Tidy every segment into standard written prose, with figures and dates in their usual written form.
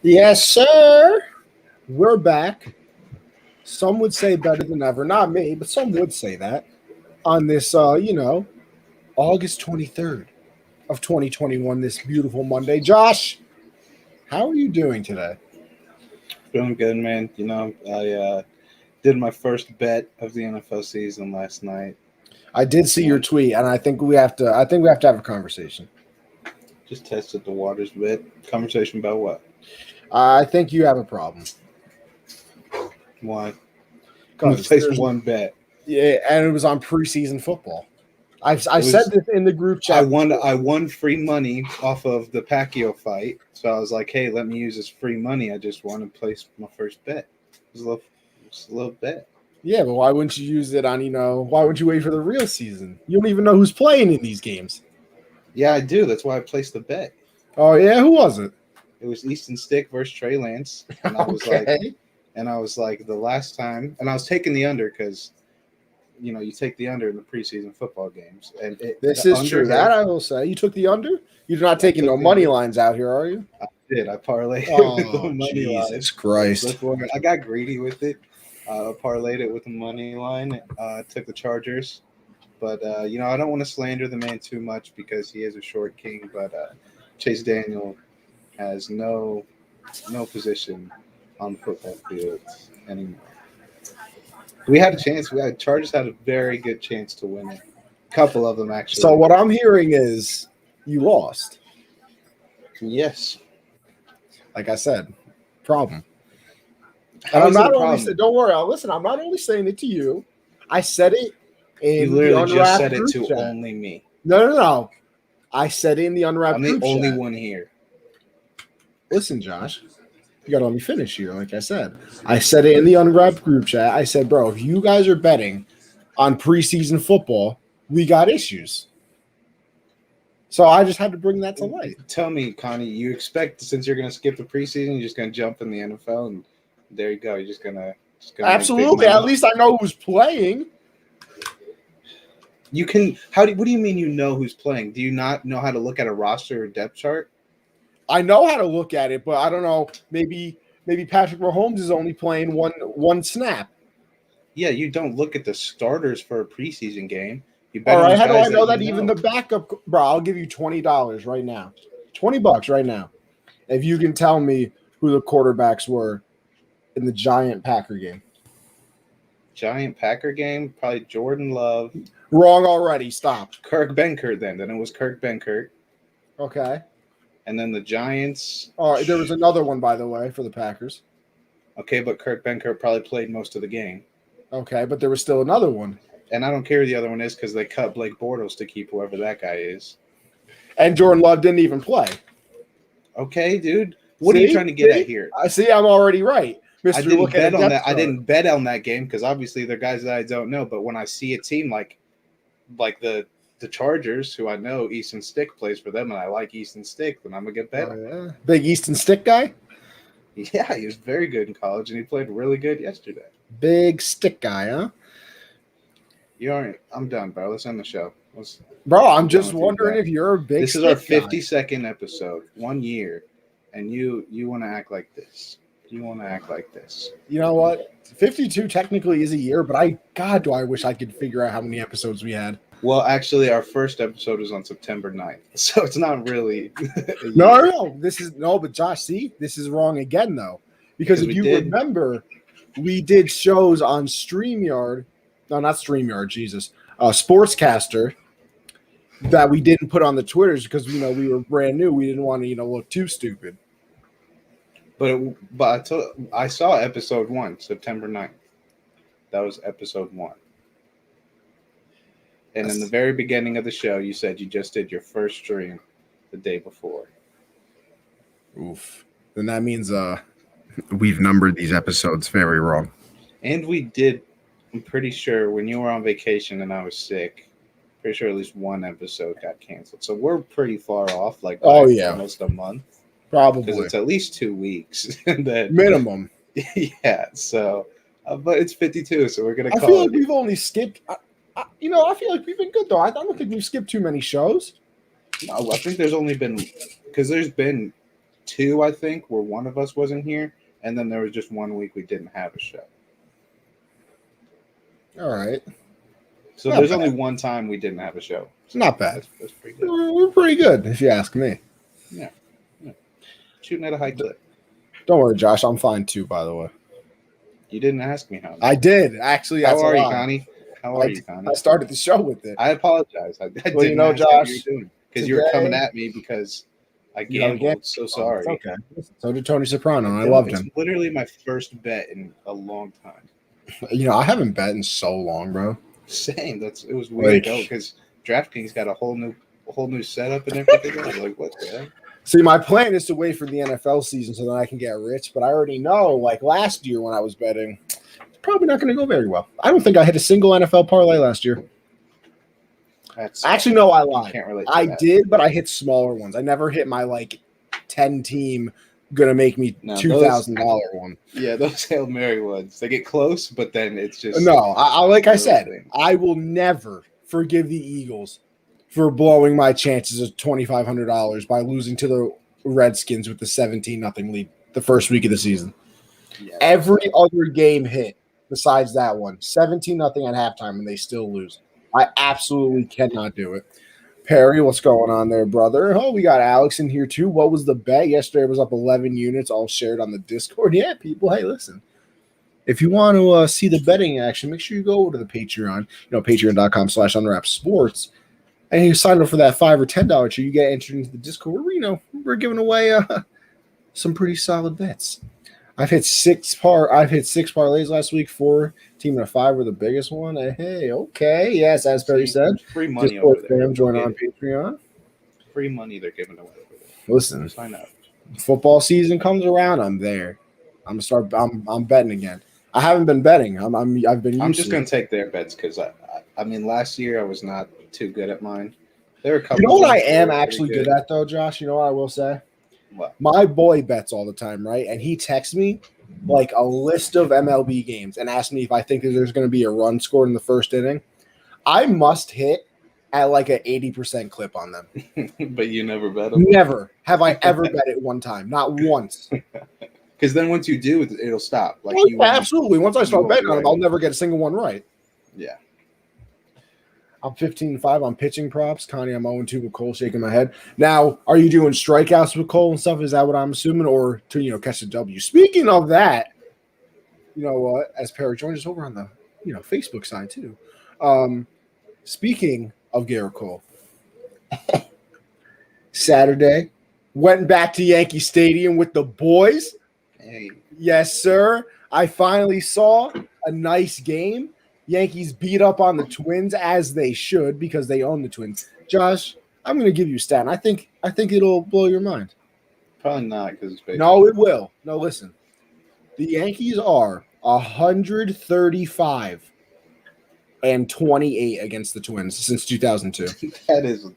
Yes, sir. We're back. Some would say better than ever. Not me, but some would say that on this, August 23rd of 2021, this beautiful Monday. Josh, how are you doing today? Feeling good, man. I did my first bet of the NFL season last night. I did see your tweet, and I think we have to. I think we have to have a conversation. Just tested the waters a bit. Conversation about what? I think you have a problem. Why? I Because placed one bet. yeah, and it was on preseason football. I It said was- this in the group I chat. won free money off of the Pacquiao fight. So I was like, hey, let me use this free money. I just want to place my first bet. It was a little bet. Yeah, but why wouldn't you use it on, why wouldn't you wait for the real season? You don't even know who's playing in these games. Yeah, I do. That's why I placed the bet. Oh, yeah? Who was it? It was Easton Stick versus Trey Lance. And I was like, the last time, and I was taking the under because, you take the under in the preseason football games. And This is true. That I will say. You took the under? You're not taking no money lines out here, are you? I did. I parlayed with the money Jesus line. Christ. I got greedy with it. Parlayed it with the money line. Took the Chargers. But, I don't want to slander the man too much because he is a short king. But Chase Daniel has no position on the football field anymore. We had a chance. Chargers had a very good chance to win it. A couple of them, actually. So what I'm hearing is you lost. Yes. Like I said, problem. And I'm not only don't worry, listen, I'm not only saying it to you. I said it in You literally the just said it group to chat. only me. No. I said it in the unwrapped I'm the group only chat. one here. Listen, Josh, you got to let me finish here. Like I said it in the unwrapped group chat. I said, bro, if you guys are betting on preseason football, we got issues. So I just had to bring that to light. Tell me, Connie, you expect since you're going to skip the preseason, you're just going to jump in the NFL, and there you go. You're just going to absolutely. At least I know who's playing. You can. What do you mean you know who's playing? Do you not know how to look at a roster or depth chart? I know how to look at it, but I don't know. Maybe Patrick Mahomes is only playing one snap. Yeah, you don't look at the starters for a preseason game. All right, how do I know that even the backup? Bro, I'll give you $20 right now. $20 right now. If you can tell me who the quarterbacks were in the Giant Packer game. Giant Packer game? Probably Jordan Love. Wrong already. Stop. Kirk Benkert then. Then it was Kirk Benkert. Okay. And then the Giants. All right, there was another one, by the way, for the Packers. Okay, but Kirk Benkert probably played most of the game. Okay, but there was still another one. And I don't care who the other one is because they cut Blake Bortles to keep whoever that guy is. And Jordan Love didn't even play. Okay, dude. What are you trying to get at here? I see. I'm already right. I didn't bet on that. I didn't bet on that game because obviously they're guys that I don't know. But when I see a team like the Chargers, who I know Easton Stick plays for them, and I like Easton Stick, then I'm gonna get bet. Oh, yeah. Big Easton Stick guy. Yeah, he was very good in college, and he played really good yesterday. Big stick guy, huh? I'm done, bro. Let's end the show. Bro, I'm just wondering if you're a big. This is our 52nd episode, 1 year, and you want to act like this. You want to act like this. You know what? 52 technically is a year, but God, do I wish I could figure out how many episodes we had. Well, actually, our first episode was on September 9th, so it's not really. No. But Josh, see, this is wrong again, though, because if you remember, we did shows on StreamYard. No, not StreamYard. Jesus, Sportscaster. That we didn't put on the Twitters because we were brand new. We didn't want to look too stupid. But I saw episode 1, September 9th. That was episode 1. And in the very beginning of the show, you said you just did your first stream the day before. Oof. Then that means we've numbered these episodes very wrong. And we did, I'm pretty sure, when you were on vacation and I was sick, pretty sure at least one episode got canceled. So we're pretty far off, almost a month. Probably. Because it's at least 2 weeks. Minimum. Yeah, so, but it's 52, so we're going to call it. I feel like we've only skipped, I feel like we've been good, though. I don't think we've skipped too many shows. No, I think there's only been, because there's been 2, I think, where one of us wasn't here, and then there was just 1 week we didn't have a show. All right. So there's only one time we didn't have a show. So not bad. That's pretty good. We're pretty good, if you ask me. Yeah. Shooting at a high clip. Don't worry, Josh. I'm fine too, by the way. You didn't ask me how. I did, actually. How are you, Connie? How are you, Connie? I started the show with it. I apologize. I well, didn't know, Josh, because you were coming at me because I gambled. So sorry. It's okay. So did Tony Soprano, and I loved him. It's literally my first bet in a long time. I haven't bet in so long, bro. Same. It was weird though, because DraftKings got a whole new setup and everything. I was like, what the heck? See, my plan is to wait for the NFL season so that I can get rich, but I already know, like last year when I was betting, it's probably not going to go very well. I don't think I hit a single NFL parlay last year. Actually, no, I lied. Can't relate. I did, but I hit smaller ones. I never hit my 10-team gonna make me $2,000 one. Yeah, those Hail Mary ones, they get close, but then it's just no. I said, I will never forgive the Eagles for blowing my chances of $2,500 by losing to the Redskins with the 17-0 lead the first week of the season. Yeah, every other game hit besides that one, 17-0 at halftime, and they still lose. I absolutely cannot do it. Perry, what's going on there, brother? Oh, we got Alex in here too. What was the bet? Yesterday was up 11 units, all shared on the Discord. Yeah, people, hey, listen. If you want to see the betting action, make sure you go over to the Patreon, patreon.com/unwrapsports, and you sign up for that $5 or $10 tier. You get entered into the Discord where, we're giving away some pretty solid bets. I've hit six parlays last week. 4 team and a 5 were the biggest one. Hey, okay. Yes, as Perry said. Free money over there. Join on Patreon. Free money they're giving away. Listen, sign up. Football season comes around, I'm there. I'm betting again. I haven't been betting. I'm just gonna take their bets because I mean last year I was not too good at mine. There are a couple. You know what I am actually good at though, Josh? You know what I will say? What? My boy bets all the time, right? And he texts me a list of MLB games and asks me if I think that there's going to be a run scored in the first inning. I must hit at an 80% clip on them. But you never bet them? Never have I ever bet it one time. Not once. Because then once you do, it'll stop. Absolutely. Once I start betting on them, I'll never get a single one right. Yeah. I'm 15-5 on pitching props. Connie, I'm 0-2 with Cole shaking my head. Now, are you doing strikeouts with Cole and stuff? Is that what I'm assuming? Or to, catch a W? Speaking of that, you know what? As Perry joins us over on the, Facebook side too. Speaking of Garrett Cole, Saturday, went back to Yankee Stadium with the boys. Hey. Yes, sir. I finally saw a nice game. Yankees beat up on the Twins as they should because they own the Twins. Josh, I'm going to give you a stat. And I think it'll blow your mind. Probably not because it's baseball. No, it will. No, listen. The Yankees are 135 and 28 against the Twins since 2002. That is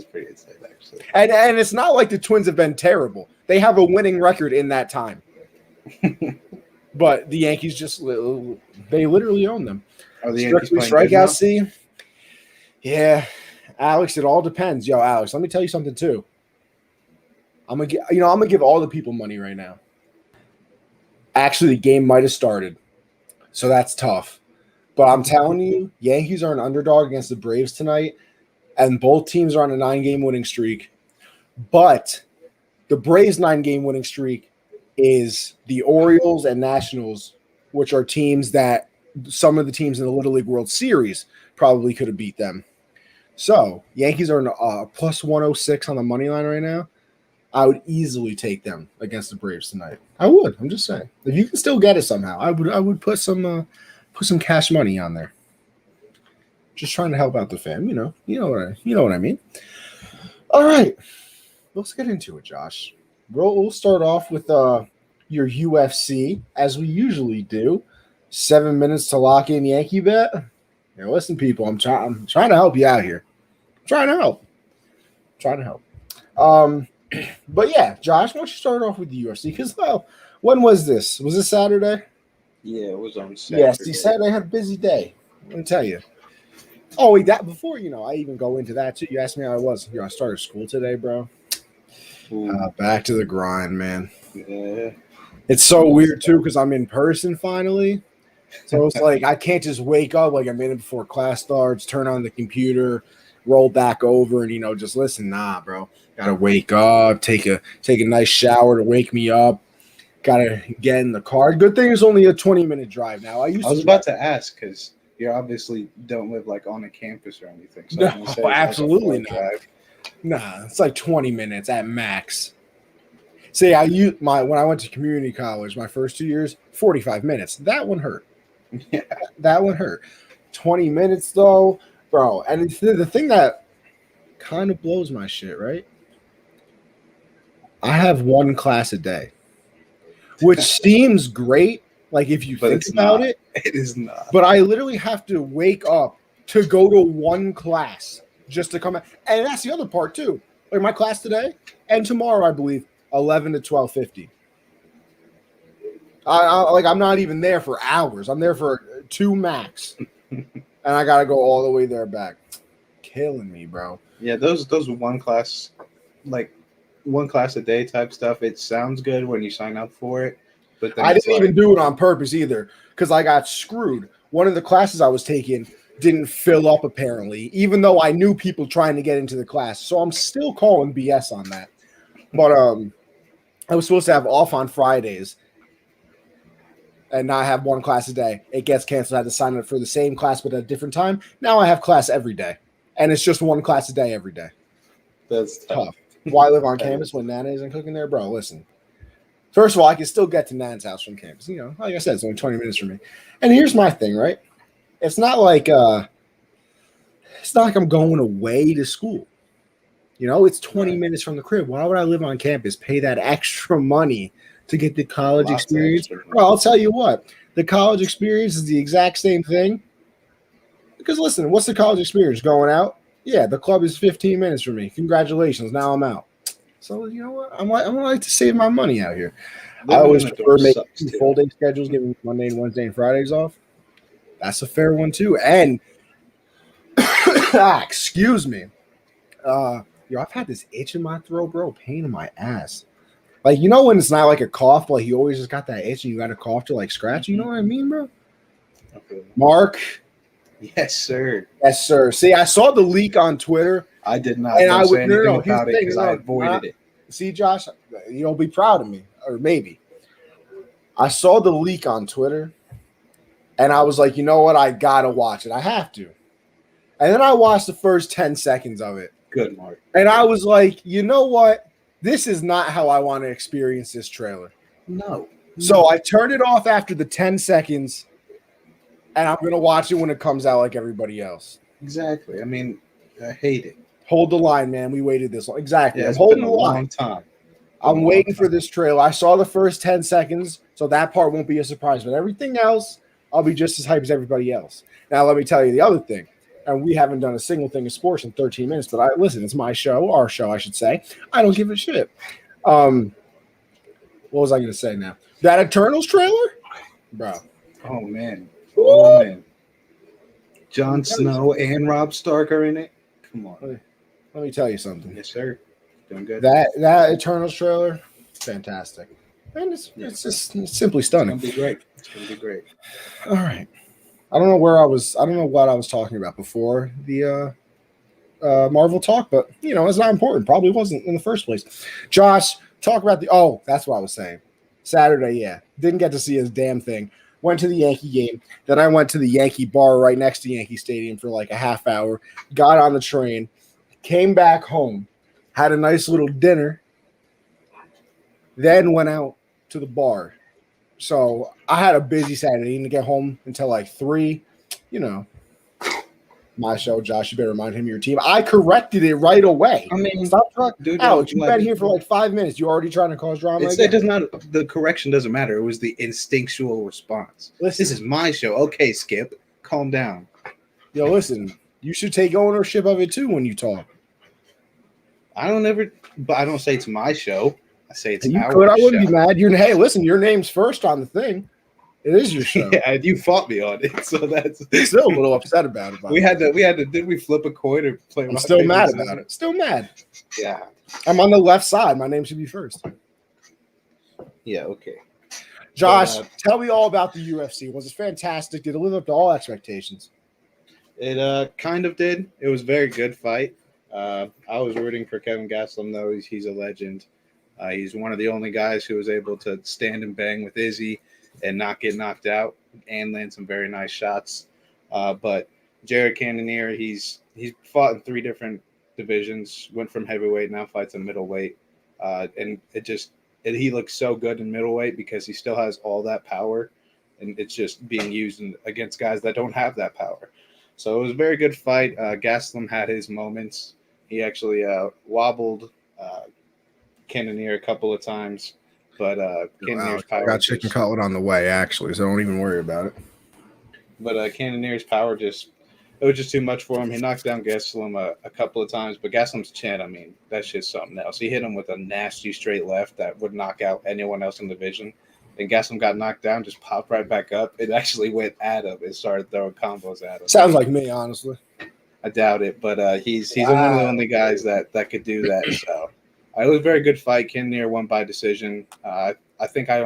pretty insane, actually. And it's not like the Twins have been terrible. They have a winning record in that time. But the Yankees they literally own them. Are the Yankees playing strikeout C? Yeah. Alex, it all depends. Yo, Alex, let me tell you something too. I'm gonna give all the people money right now. Actually, the game might have started. So that's tough. But I'm telling you, Yankees are an underdog against the Braves tonight, and both teams are on a 9-game winning streak. But the Braves' 9-game winning streak is the Orioles and Nationals, which are teams that some of the teams in the Little League World Series probably could have beat them. So Yankees are plus 106 on the money line right now. I would easily take them against the Braves tonight. I would. I'm just saying. If you can still get it somehow, I would put some cash money on there. Just trying to help out the fam. You know what I mean. All right, let's get into it, Josh. We'll start off with your UFC, as we usually do. 7 minutes to lock in Yankee bet. Listen, people, I'm trying to help you out here. I'm trying to help. But yeah, Josh, why don't you start off with the UFC? Because, when was this? Was this Saturday? Yeah, it was on Saturday. Yes, Saturday had a busy day. Let me tell you. Oh, wait, that before, I even go into that too. You asked me how I was. I started school today, bro. Back to the grind, man. Yeah. It's so weird too because I'm in person finally. So it's like I can't just wake up like a minute before class starts, turn on the computer, roll back over, and just listen. Nah, bro. Gotta wake up, take a nice shower to wake me up. Gotta get in the car. Good thing it's only a 20-minute drive now. I was about to ask because you obviously don't live like on a campus or anything. So no, absolutely not. Drive. Nah, it's like 20 minutes at max. See, when I went to community college, my first 2 years, 45 minutes. That one hurt. Yeah, that one hurt. 20 minutes though, bro. And the thing that kind of blows my shit, right? I have one class a day, which seems great. Like if you think about it, it is not. But I literally have to wake up to go to one class just to come out. And that's the other part too. Like my class today and tomorrow, I believe, 11 to 12:50. I'm not even there for hours. I'm there for 2 max, and I gotta go all the way there back. Killing me, bro. Yeah, those one class a day type stuff. It sounds good when you sign up for it, but then I didn't even do it on purpose either because I got screwed. One of the classes I was taking didn't fill up apparently, even though I knew people trying to get into the class. So I'm still calling BS on that. But I was supposed to have off on Fridays and not have one class a day. It gets canceled. I had to sign up for the same class but at a different time. Now I have class every day, and it's just one class a day every day. That's tough. Why live on campus when Nana isn't cooking there? Bro, listen. First of all, I can still get to Nana's house from campus. Like I said, it's only 20 minutes from me. And here's my thing, right? It's not like I'm going away to school. It's 20 minutes from the crib. Why would I live on campus, pay that extra money to get the college experience? Bro, I'll tell you what. The college experience is the exact same thing. Because listen, what's the college experience? Going out? Yeah, the club is 15 minutes from me. Congratulations. Now I'm out. So, you know what? I'm like to save my money out here. I always prefer making full-day schedules, giving Monday and Wednesday and Fridays off. That's a fair one, too. And, excuse me. I've had this itch in my throat, bro. Pain in my ass. Like, when it's not like a cough, but you always just got that itch and you got to cough to, like, scratch. You know what I mean, bro? Okay. Mark? Yes, sir. Yes, sir. See, I saw the leak on Twitter. I did not. And I would know about it because I avoided it. See, Josh, you'll be proud of me, or maybe. I saw the leak on Twitter, and I was like, you know what? I got to watch it. I have to. And then I watched the first 10 seconds of it. Good, Mark. And I was like, you know what? This is not how I want to experience this trailer. No. So I turned it off after the 10 seconds, and I'm going to watch it when it comes out like everybody else. Exactly. I mean, I hate it. Hold the line, man. We waited this long. Exactly. Yeah, I'm holding the line. Long time. I'm waiting for this trailer. I saw the first 10 seconds, so that part won't be a surprise. But everything else, I'll be just as hyped as everybody else. Now, let me tell you the other thing. And we haven't done a single thing in sports in 13 minutes, but listen, it's my show, our show, I should say. I don't give a shit. What was I going to say now? That Eternals trailer? Bro. Oh, man. Oh, man. Jon Snow and Robb Stark are in it. Come on. Let me tell you something. Yes, sir. Doing good. That Eternals trailer, fantastic. And it's simply stunning. It's going to be great. All right. I don't know what I was talking about before the Marvel talk, but it's not important. Probably wasn't in the first place. Josh, talk about that's what I was saying. Saturday, yeah. Didn't get to see his damn thing. Went to the Yankee game. Then I went to the Yankee bar right next to Yankee Stadium for like a half hour. Got on the train, came back home, had a nice little dinner, then went out to the bar. So I had a busy Saturday. Didn't get home until like 3. My show, Josh. You better remind him of your team. I corrected it right away. I mean, stop talking. Alex, you've been here for like 5 minutes. You already trying to cause drama? It does not. The correction doesn't matter. It was the instinctual response. Listen, this is my show. Okay, Skip, calm down. Yo, listen. You should take ownership of it too when you talk. But I don't say it's my show. I say it's our show. I wouldn't be mad. Hey, listen, your name's first on the thing. It is your show. Yeah, you fought me on it, so that's still a little upset about it. We had to. Did we flip a coin or play? I'm still mad about it. Still mad. Yeah. I'm on the left side. My name should be first. Yeah, okay. Josh, tell me all about the UFC. Was it fantastic? Did it live up to all expectations? It kind of did. It was a very good fight. I was rooting for Kevin Gastelum, though. He's a legend. He's one of the only guys who was able to stand and bang with Izzy and not get knocked out and land some very nice shots. But Jared Cannonier, he's fought in 3 different divisions, went from heavyweight, now fights in middleweight. And he looks so good in middleweight because he still has all that power, and it's just being used against guys that don't have that power. So it was a very good fight. Gastelum had his moments. He actually wobbled Cannonier a couple of times, but Cannonier's power. I got chicken cutlet on the way, actually, so don't even worry about it. But Cannonier's power it was just too much for him. He knocked down Gastelum a couple of times, but Gastelum's chin, I mean, that's just something else. He hit him with a nasty straight left that would knock out anyone else in the division. And Gastelum got knocked down, just popped right back up. It actually went at him and started throwing combos at him. Sounds like me, honestly. I doubt it, but he's one of the only guys that could do that. So it was a very good fight. Cannonier won by decision. I think I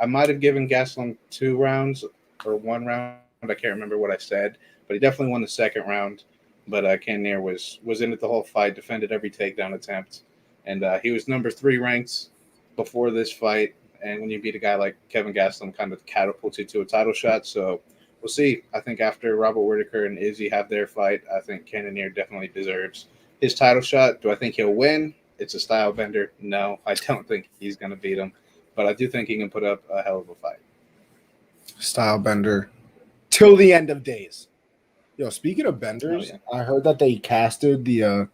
might have given Gastelum 2 rounds or 1 round. I can't remember what I said, but he definitely won the second round. But Cannonier was in it the whole fight, defended every takedown attempt, and he was number 3 ranked before this fight. And when you beat a guy like Kevin Gastelum, kind of catapults you to a title shot. So we'll see. I think after Robert Whittaker and Izzy have their fight, I think Cannonier definitely deserves his title shot. Do I think he'll win? It's a style bender. No, I don't think he's going to beat him. But I do think he can put up a hell of a fight. Style bender till the end of days. Yo, speaking of benders, I heard that they casted the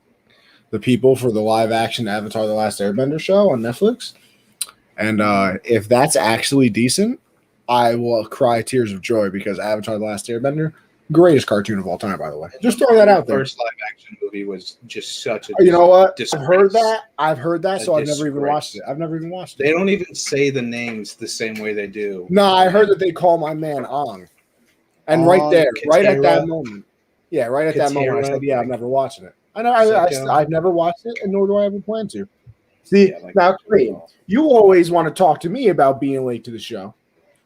people for the live action Avatar: The Last Airbender show on Netflix. And if that's actually decent, I will cry tears of joy because Avatar: The Last Airbender, greatest cartoon of all time, by the way. Just throwing that out there. The first live action movie was just such a You know what? disgrace. I've heard that, so I've never even watched it. They don't even say the names the same way they do. No, I heard that they call my man Ong. And right there, Katera, right at that moment. Yeah, right at that moment, I said, yeah, I'm never watching it. I know I've never watched it, and nor do I ever plan to. See, now, Creed, you always want to talk to me about being late to the show,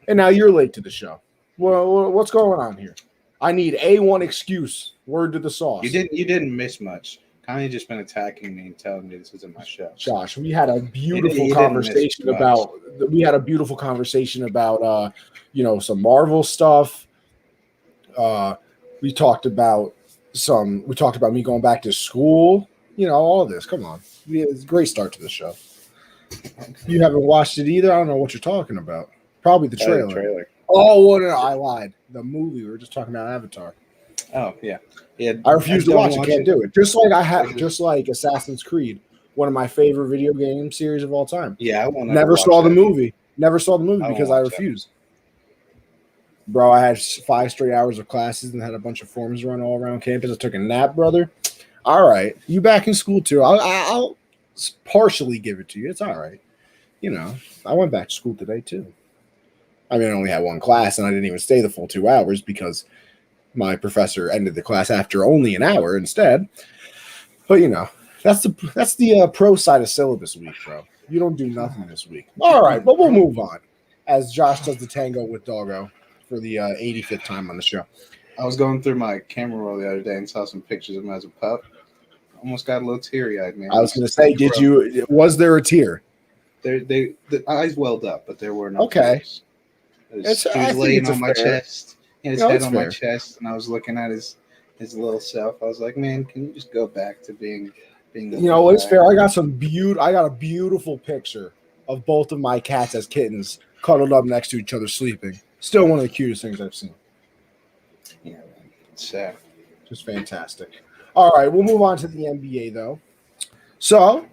and now you're late to the show. Well, what's going on here? I need A1 excuse. Word to the sauce. You didn't miss much. Kanye just been attacking me and telling me this isn't my show. Josh, we had a beautiful conversation about some Marvel stuff. We talked about me going back to school. All of this. Come on. It's a great start to the show. You haven't watched it either? I don't know what you're talking about. Probably the trailer. Oh, no, I lied. The movie. We were just talking about Avatar. Oh, yeah. I refuse to watch it. Can't do it. Just like Assassin's Creed, one of my favorite video game series of all time. Yeah, I won't. Never saw the movie because I refused. Bro, I had 5 straight hours of classes and had a bunch of forms run all around campus. I took a nap, brother. All right, you back in school too. I'll partially give it to you. It's all right. I went back to school today too. I mean, I only had 1 class, and I didn't even stay the full 2 hours because my professor ended the class after only an hour instead. But that's the pro side of syllabus week, bro. You don't do nothing this week. All right, but we'll move on as Josh does the tango with Doggo for the 85th time on the show. I was going through my camera roll the other day and saw some pictures of him as a pup. Almost got a little teary-eyed, man. I was going to say, was there a tear? The eyes welled up, but there were no tears. He was laying on my chest. He had his head on my chest, and I was looking at his little self. I was like, man, can you just go back to being it's fair. I got a beautiful picture of both of my cats as kittens cuddled up next to each other sleeping. Still one of the cutest things I've seen. Yeah, man. It's sad. Just fantastic. All right, we'll move on to the NBA, though. So,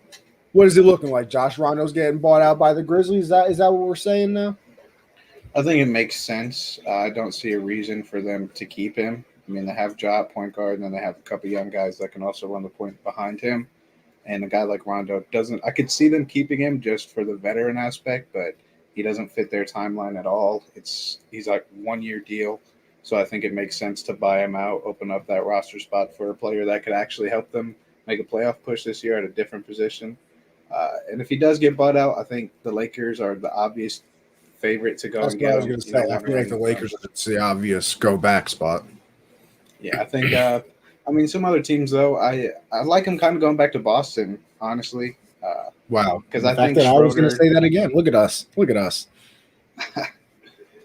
what is it looking like? Josh Rondo's getting bought out by the Grizzlies? Is that what we're saying now? I think it makes sense. I don't see a reason for them to keep him. I mean, they have Ja at point guard, and then they have a couple young guys that can also run the point behind him. And a guy like Rondo I could see them keeping him just for the veteran aspect, but he doesn't fit their timeline at all. He's like 1-year deal. So I think it makes sense to buy him out, open up that roster spot for a player that could actually help them make a playoff push this year at a different position. And if he does get bought out, I think the Lakers are the obvious favorite to go That's and what get I was him. going to say. I feel like the Lakers it's the obvious go back spot. Yeah, I think. I mean, some other teams though. I like him kind of going back to Boston. Honestly. Wow. Because I think that I was going to say that again. Look at us. Look at us.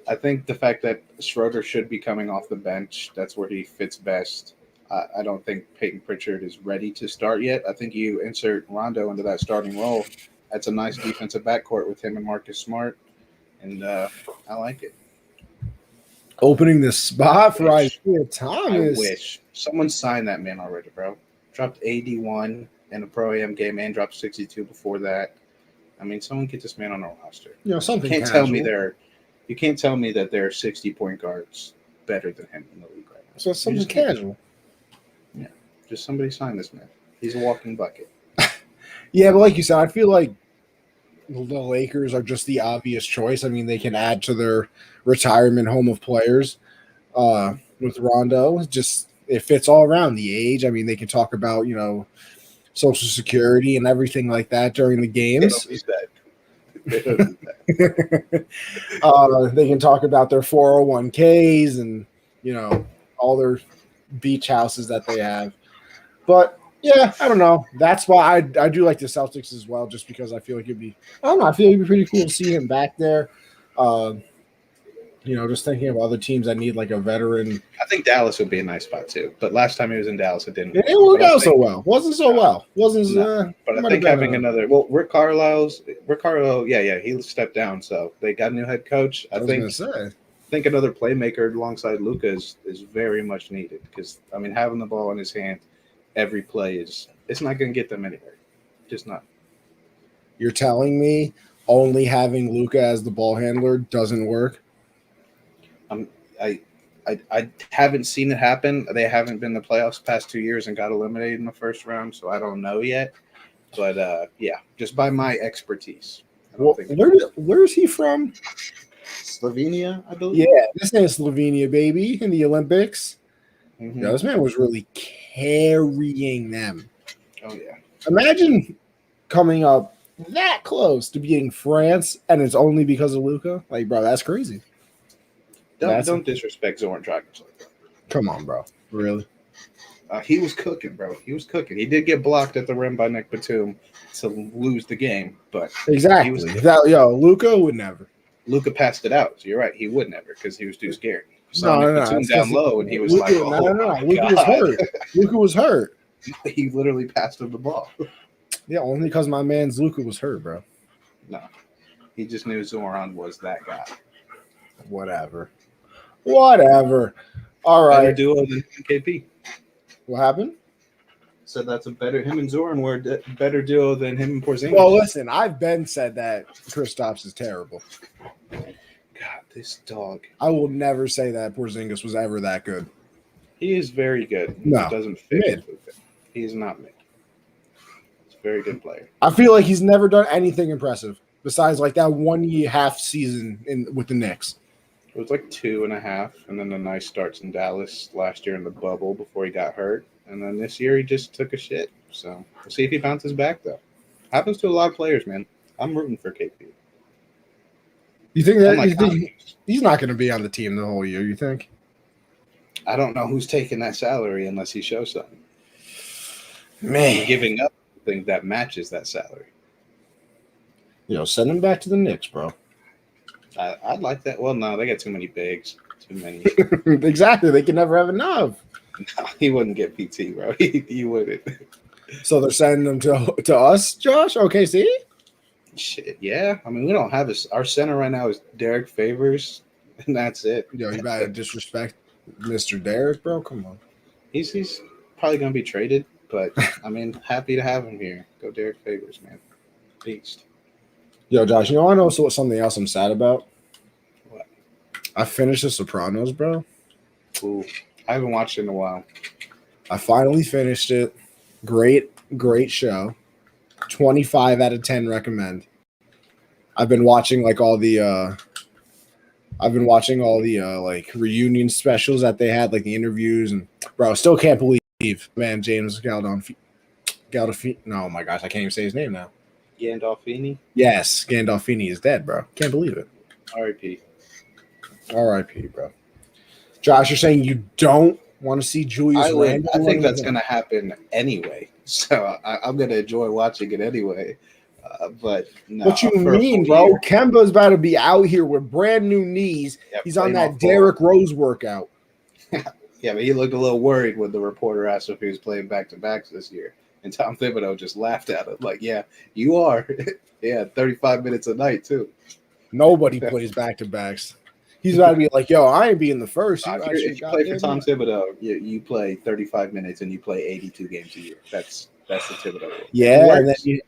I think the fact that Schroeder should be coming off the bench, that's where he fits best. I don't think Peyton Pritchard is ready to start yet. I think you insert Rondo into that starting role. That's a nice defensive backcourt with him and Marcus Smart, and I like it. Opening the spot for Isaiah Thomas. I wish someone signed that man already, bro. Dropped 81 in a Pro-Am game and dropped 62 before that. I mean, someone get this man on our roster. You know, something You can't tell me that there are 60 point guards better than him in the league right now. So it's something casual. Yeah, just somebody sign this man. He's a walking bucket. Yeah, but like you said, I feel like the Lakers are just the obvious choice. I mean, they can add to their retirement home of players with Rondo. Just it fits all around the age. I mean, they can talk about, you know, Social Security and everything like that during the games. They can talk about their 401ks and, you know, all their beach houses that they have. But yeah, I don't know. That's why I do like the Celtics as well, just because I feel like it'd be pretty cool to see him back there. You know, just thinking of other teams that need like a veteran. I think Dallas would be a nice spot too. But last time he was in Dallas, it didn't. It worked out so well. Wasn't so well. Wasn't. But I think having another. Well, Rick Carlisle, yeah, he stepped down, so they got a new head coach. I think another playmaker alongside Luka is very much needed because I mean having the ball in his hand every play it's not going to get them anywhere. Just not. You're telling me only having Luka as the ball handler doesn't work? I haven't seen it happen. They haven't been in the playoffs past 2 years and got eliminated in the first round, so I don't know yet. But yeah, just by my expertise. Where is he from? Slovenia, I believe. Yeah, this is Slovenia, baby, in the Olympics. Mm-hmm. Yeah, this man was really carrying them. Oh yeah. Imagine coming up that close to beating France, and it's only because of Luka. Like, bro, that's crazy. Don't disrespect Zoran Dragic like that. Come on, bro. Really? He was cooking, bro. He was cooking. He did get blocked at the rim by Nick Batum to lose the game, but exactly. Luka would never. Luka passed it out. So you're right. He would never because he was too scared. Batum down low, and he was Luka, Luka was hurt. Luka was hurt. He literally passed him the ball. Yeah, only because my man's Luka was hurt, bro. No, he just knew Zoran was that guy. Whatever. All right. Better duo than KP. What happened? So that's him and Zoran were a better duo than him and Porzingis. Well, listen, I've been said that Kristaps is terrible. God, this dog. I will never say that Porzingis was ever that good. He is very good. No. He doesn't fit mid. He is not mid. He's a very good player. I feel like he's never done anything impressive besides like that 1 year half season with the Knicks. It was like 2.5, and then the nice starts in Dallas last year in the bubble before he got hurt. And then this year he just took a shit. So we'll see if he bounces back, though. Happens to a lot of players, man. I'm rooting for KP. You think he's not going to be on the team the whole year, you think? I don't know who's taking that salary unless he shows something. Man. He's giving up something that matches that salary. Send him back to the Knicks, bro. I'd like that. Well, no, they got too many bigs. Too many. Exactly. They can never have enough. No, he wouldn't get PT, bro. He wouldn't. So they're sending them to us, Josh? Okay, see? Shit, yeah. I mean, we don't have our center right now is Derek Favors, and that's it. You better disrespect Mr. Derek, bro. Come on. He's probably going to be traded, but, I mean, happy to have him here. Go Derek Favors, man. Beast. Yo, Josh, I know something else I'm sad about? What? I finished The Sopranos, bro. Ooh, I haven't watched it in a while. I finally finished it. Great show. 25 out of 10 recommend. I've been watching all the like reunion specials that they had, like the interviews, and bro, still can't believe, man, James Galdon Gandolfini. No, my gosh, I can't even say his name now. Gandolfini. Yes, Gandolfini is dead, bro. Can't believe it. R.I.P. R.I.P. Bro. Josh, you're saying you don't want to see Julius Randle? I think that's going to happen anyway. So I'm going to enjoy watching it anyway. But no, what you mean, bro? Kemba's about to be out here with brand new knees. Yeah, he's on that Derrick Rose workout. Yeah, but he looked a little worried when the reporter asked if he was playing back-to-backs this year. And Tom Thibodeau just laughed at him. Like, yeah, you are. Yeah, 35 minutes a night, too. Nobody plays back-to-backs. He's about to be like, yo, I ain't being the first. If you play for Tom Thibodeau, you play 35 minutes and you play 82 games a year. That's the Thibodeau rule. Yeah,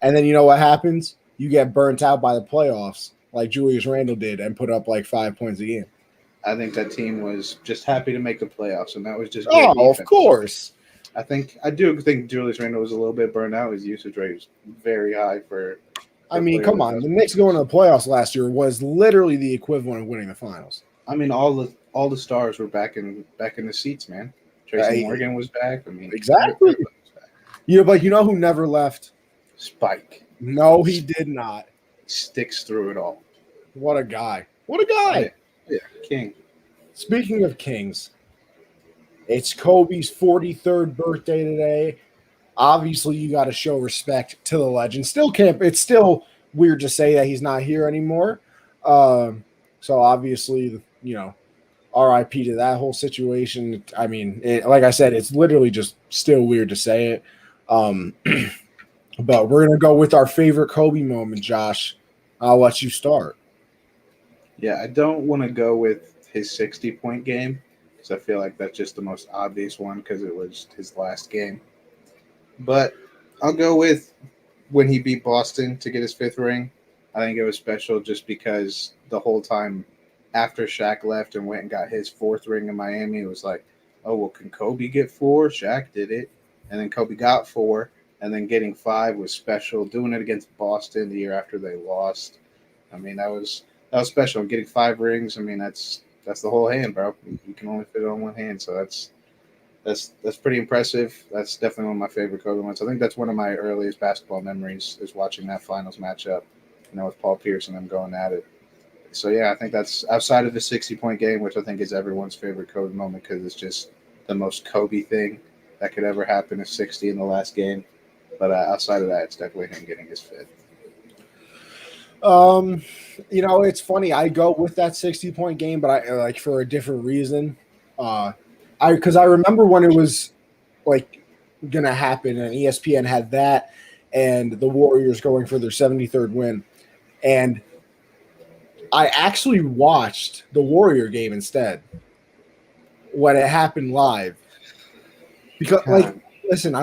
and then you know what happens? You get burnt out by the playoffs like Julius Randle did and put up like 5 points a game. I think that team was just happy to make the playoffs, and that was just great defense. Of course. I do think Julius Randle was a little bit burned out. His usage rate was very high for. I mean, come on. The Knicks going to the playoffs last year was literally the equivalent of winning the finals. I mean, all the stars were back in the seats, man. Tracy Morgan was back. I mean, exactly. But you know who never left? Spike. No, he did not. Sticks through it all. What a guy. What a guy. Yeah, king. Speaking of kings, it's Kobe's 43rd birthday today. Obviously, you got to show respect to the legend. It's still weird to say that he's not here anymore. So obviously, RIP to that whole situation. I mean, like I said, it's literally just still weird to say it. But we're going to go with our favorite Kobe moment, Josh. I'll let you start. Yeah, I don't want to go with his 60-point game because I feel like that's just the most obvious one because it was his last game. But I'll go with when he beat Boston to get his 5th ring. I think it was special just because the whole time after Shaq left and went and got his 4th ring in Miami, it was like, oh, well, can Kobe get 4? Shaq did it. And then Kobe got 4. And then getting 5 was special. Doing it against Boston the year after they lost. I mean, that was special. Getting 5 rings, I mean, that's the whole hand, bro. You can only fit it on one hand. So that's pretty impressive. That's definitely one of my favorite Kobe ones. I think that's one of my earliest basketball memories is watching that finals matchup, with Paul Pierce and them going at it. So, yeah, I think that's outside of the 60-point game, which I think is everyone's favorite Kobe moment because it's just the most Kobe thing that could ever happen is 60 in the last game. But outside of that, it's definitely him getting his 5th. It's funny. I go with that 60-point game, but I like for a different reason. Because I remember when it was like gonna happen, and ESPN had that, and the Warriors going for their 73rd win, and I actually watched the Warrior game instead when it happened live. Because, listen,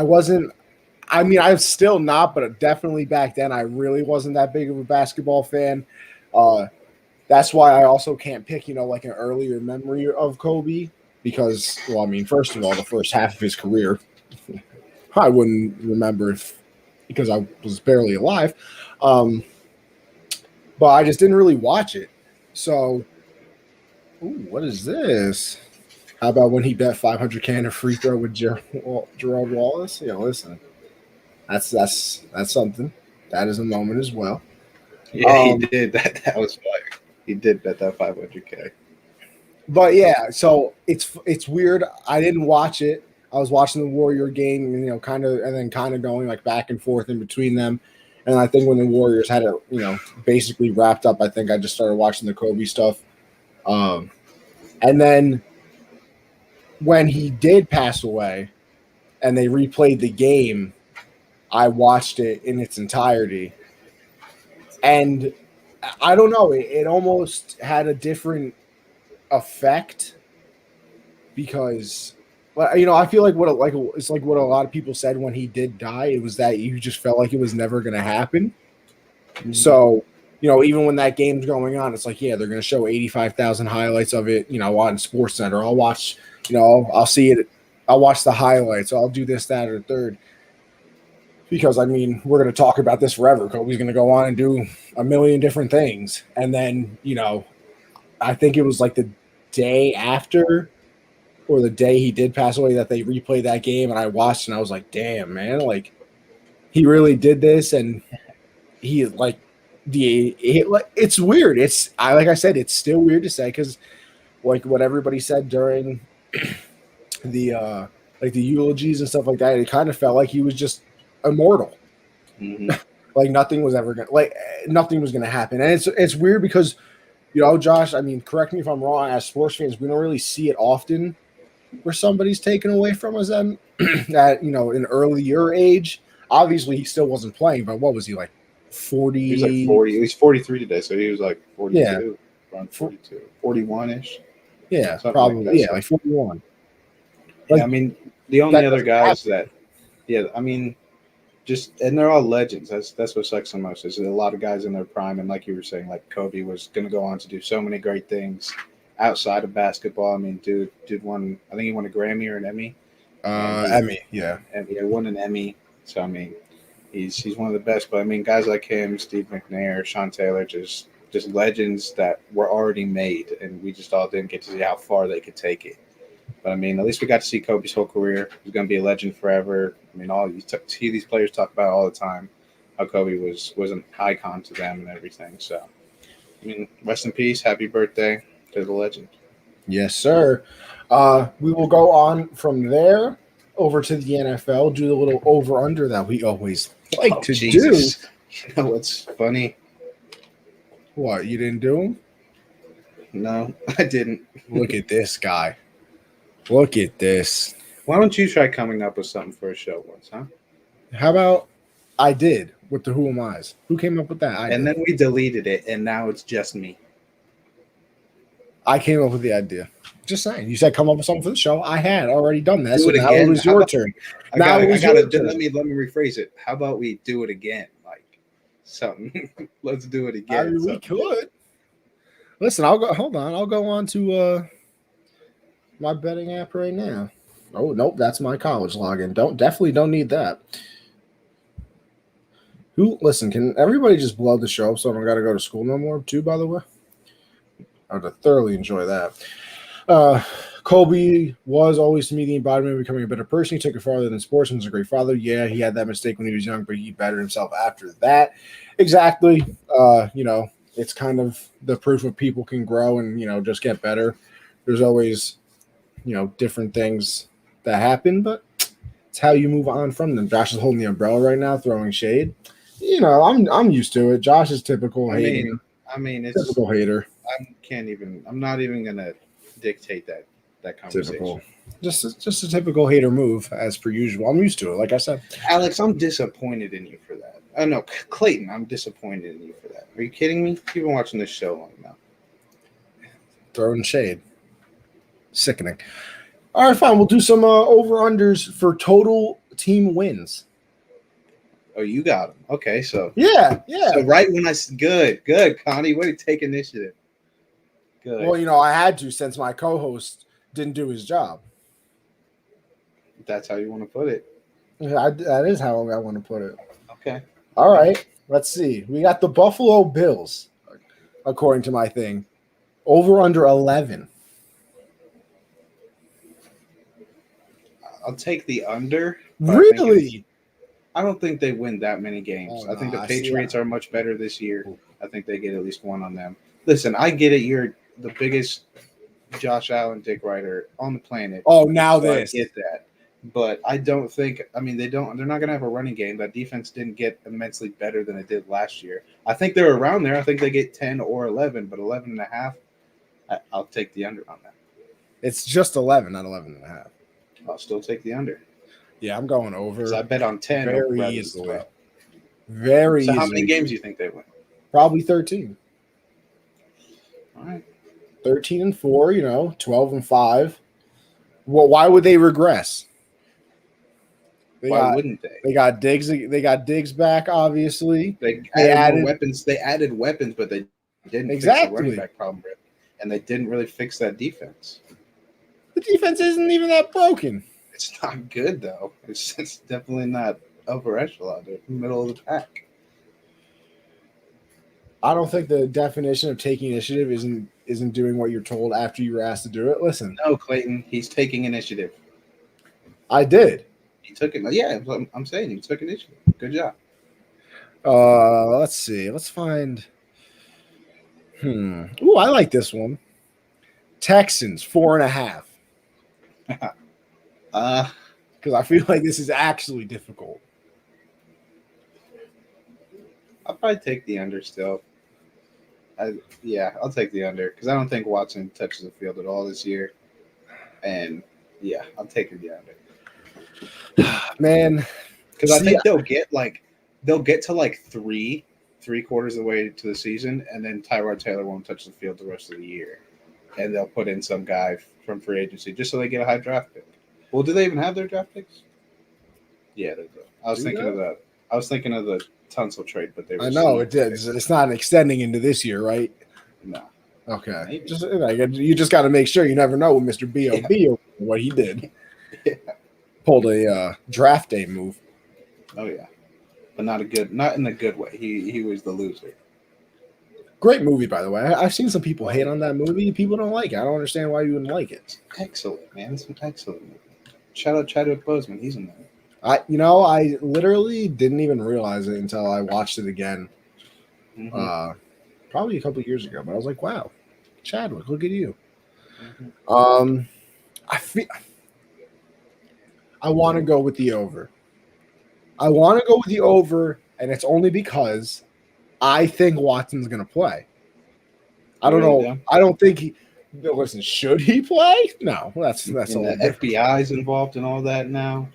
I'm still not, but definitely back then I really wasn't that big of a basketball fan. That's why I also can't pick, like an earlier memory of Kobe because, first of all, the first half of his career, I wouldn't remember because I was barely alive. But I just didn't really watch it. So, what is this? How about when he bet 500K in a free throw with Gerald Wallace? Listen. That's something. That is a moment as well. Yeah, he did. That was fire. He did bet that 500K. But yeah, so it's weird. I didn't watch it. I was watching the Warrior game, and kind of going like back and forth in between them. And I think when the Warriors had it, basically wrapped up, I think I just started watching the Kobe stuff. And then when he did pass away, and they replayed the game, I watched it in its entirety. And I don't know, it almost had a different effect because, I feel like it's like what a lot of people said when he did die. It was that you just felt like it was never going to happen. Mm-hmm. So, even when that game's going on, it's like, yeah, they're going to show 85,000 highlights of it, on sportZ. I'll watch, I'll see it. I'll watch the highlights. I'll do this, that, or third. Because, we're going to talk about this forever. Kobe's going to go on and do a million different things. And then, I think it was like the day after or the day he did pass away that they replayed that game. And I watched and I was like, damn, man, like he really did this, and he like it's weird. Like I said, it's still weird to say because like what everybody said during the like the eulogies and stuff like that, it kind of felt like he was just immortal. Mm-hmm. Like nothing was gonna happen, and it's weird because Josh. I mean, correct me if I'm wrong. As sports fans, we don't really see it often where somebody's taken away from us at an earlier age. Obviously, he still wasn't playing, but what was he like? 40. He was like 40. He's 43 today, so he was like 42, yeah, around 42, 41-ish. Yeah, probably. Like that, like 41. Like, yeah, I mean, the only other guys that, I mean, and they're all legends. That's what sucks so much. There's a lot of guys in their prime, and like you were saying, like Kobe was going to go on to do so many great things outside of basketball. I mean, dude won. I think he won a Grammy or an Emmy. Emmy, yeah. And he won an Emmy. So I mean, he's one of the best. But I mean, guys like him, Steve McNair, Sean Taylor, just legends that were already made, and we just all didn't get to see how far they could take it. But I mean, at least we got to see Kobe's whole career. He's going to be a legend forever. I mean, all you see these players talk about it all the time, how Kobe was an icon to them and everything. So, I mean, rest in peace. Happy birthday to the legend. Yes, sir. We will go on from there over to the NFL, do the little over-under that we always like to do. You know what's funny? What, you didn't do them? No, I didn't. Look at this guy. Look at this. Why don't you try coming up with something for a show once, huh? How about I did with the Who Am I's? Who came up with that? Then we deleted it, and now it's just me. I came up with the idea. Just saying. You said come up with something for the show. I had already done that. So now it was your turn. Now it was your turn. Let me rephrase it. How about we do it again? Like something. Let's do it again. I mean, we could. Listen, I'll go. Hold on. I'll go on to my betting app right now. Oh nope, that's my college login. Definitely don't need that. Listen, can everybody just blow the show so I don't got to go to school no more? Too, by the way, I would thoroughly enjoy that. Kobe was always to me the embodiment of becoming a better person. He took it farther than sports and was a great father. Yeah, he had that mistake when he was young, but he bettered himself after that. Exactly. It's kind of the proof of people can grow and just get better. There's always different things that happen, but it's how you move on from them. Josh is holding the umbrella right now, throwing shade. I'm used to it. Josh is typical hating. I mean, it's typical hater. I'm not even gonna dictate that conversation. Typical. Just a typical hater move, as per usual. I'm used to it. Like I said, Alex, I'm disappointed in you for that. Oh no, Clayton, I'm disappointed in you for that. Are you kidding me? You've been watching this show long enough. Throwing shade. Sickening. All right, fine. We'll do some over-unders for total team wins. Oh, you got them. Okay, so. Yeah. So right when good, Connie. Way to take initiative. Good. Well, I had to since my co-host didn't do his job. That's how you want to put it. Yeah, that is how I want to put it. Okay. All right. Let's see. We got the Buffalo Bills, according to my thing. Over under 11. I'll take the under. Really? I don't think they win that many games. I think the Patriots are much better this year. I think they get at least one on them. Listen, I get it. You're the biggest Josh Allen dick rider on the planet. Oh, now this. I get that. But I don't think – I mean, they're not going to have a running game. That defense didn't get immensely better than it did last year. I think they're around there. I think they get 10 or 11, but 11 and a half, I'll take the under on that. It's just 11, not 11 and a half. I'll still take the under. Yeah, I'm going over. I bet on 10 very easily. Very easily. So how many games do you think they win? Probably 13. All right. 13-4, 12-5. Well, why would they regress? Why wouldn't they? They got Diggs. They got Diggs back. Obviously, they added weapons. They added weapons, but they didn't fix the running back problem, and they didn't really fix that defense. The defense isn't even that broken. It's not good though. It's definitely not upper echelon. They're middle of the pack. I don't think the definition of taking initiative isn't doing what you're told after you were asked to do it. Listen. No, Clayton, he's taking initiative. I did. He took it. Yeah, I'm saying he took initiative. Good job. Let's see. Let's find. Ooh, I like this one. Texans 4.5. Because I feel like this is actually difficult. I'll probably take the under still. I'll take the under because I don't think Watson touches the field at all this year. And yeah, I'm taking the under. Man, because I think they'll get to like three quarters of the way to the season, and then Tyrod Taylor won't touch the field the rest of the year, and they'll put in some guy from free agency just so they get a high draft pick. Well, do they even have their draft picks? Yeah, they do. I was thinking of the Tunsil trade, but they were. I know it did. It's not extending into this year, right? No. Okay. Maybe. You just got to make sure. You never know with Mr. B.O.B. or what he did. Yeah. Pulled a draft day move. Oh yeah, but not in a good way. He was the loser. Great movie, by the way. I've seen some people hate on that movie. People don't like it. I don't understand why you wouldn't like it. It's excellent, man. It's an excellent movie. Shout out Chadwick Boseman. He's in there. I literally didn't even realize it until I watched it again. Probably a couple of years ago, but I was like, wow, Chadwick, look at you. I want to go with the over. And it's only because I think Watson's going to play. I don't know. Yeah. I don't think he. Listen, should he play? No, that's all. The FBI's involved in all that now.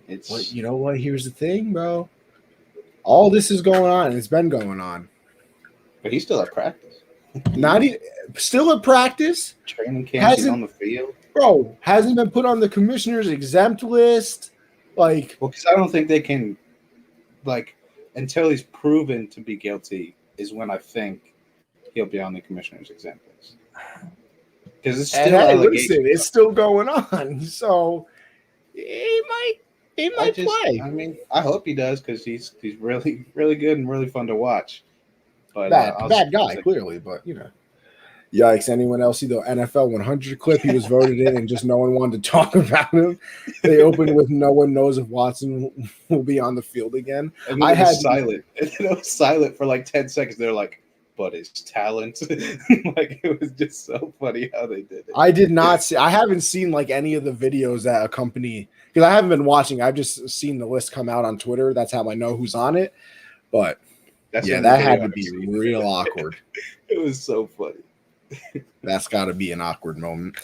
But you know what? Here's the thing, bro. All this is going on, and it's been going on. But he's still at practice. Still at practice. Training camp. He's on the field. Bro, hasn't been put on the commissioner's exempt list. Because I don't think they can, until he's proven to be guilty, is when I think he'll be on the commissioner's exempt list. Because it's still it's still going on. So he might play. I mean, I hope he does because he's really, really good and really fun to watch. But bad guy, clearly, but you know. Yikes. Anyone else see the NFL 100 clip he was voted in and just no one wanted to talk about him? They opened with no one knows if Watson will be on the field again. And I had silent. It was silent for like 10 seconds. They're like, but his talent. It was just so funny how they did it. I haven't seen any of the videos that accompany, because I haven't been watching. I've just seen the list come out on Twitter. That's how I know who's on it. But that had to be real awkward. It was so funny. That's got to be an awkward moment.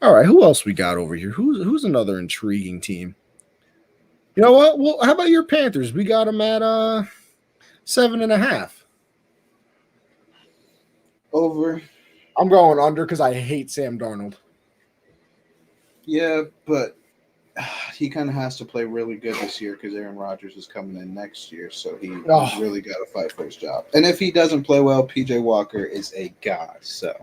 All right, who else we got over here? Who's another intriguing team? You know what? Well, how about your Panthers? We got them at 7.5. Over. I'm going under because I hate Sam Darnold. Yeah, but he kind of has to play really good this year because Aaron Rodgers is coming in next year, so he's really got to fight for his job. And if he doesn't play well, PJ Walker is a god. So,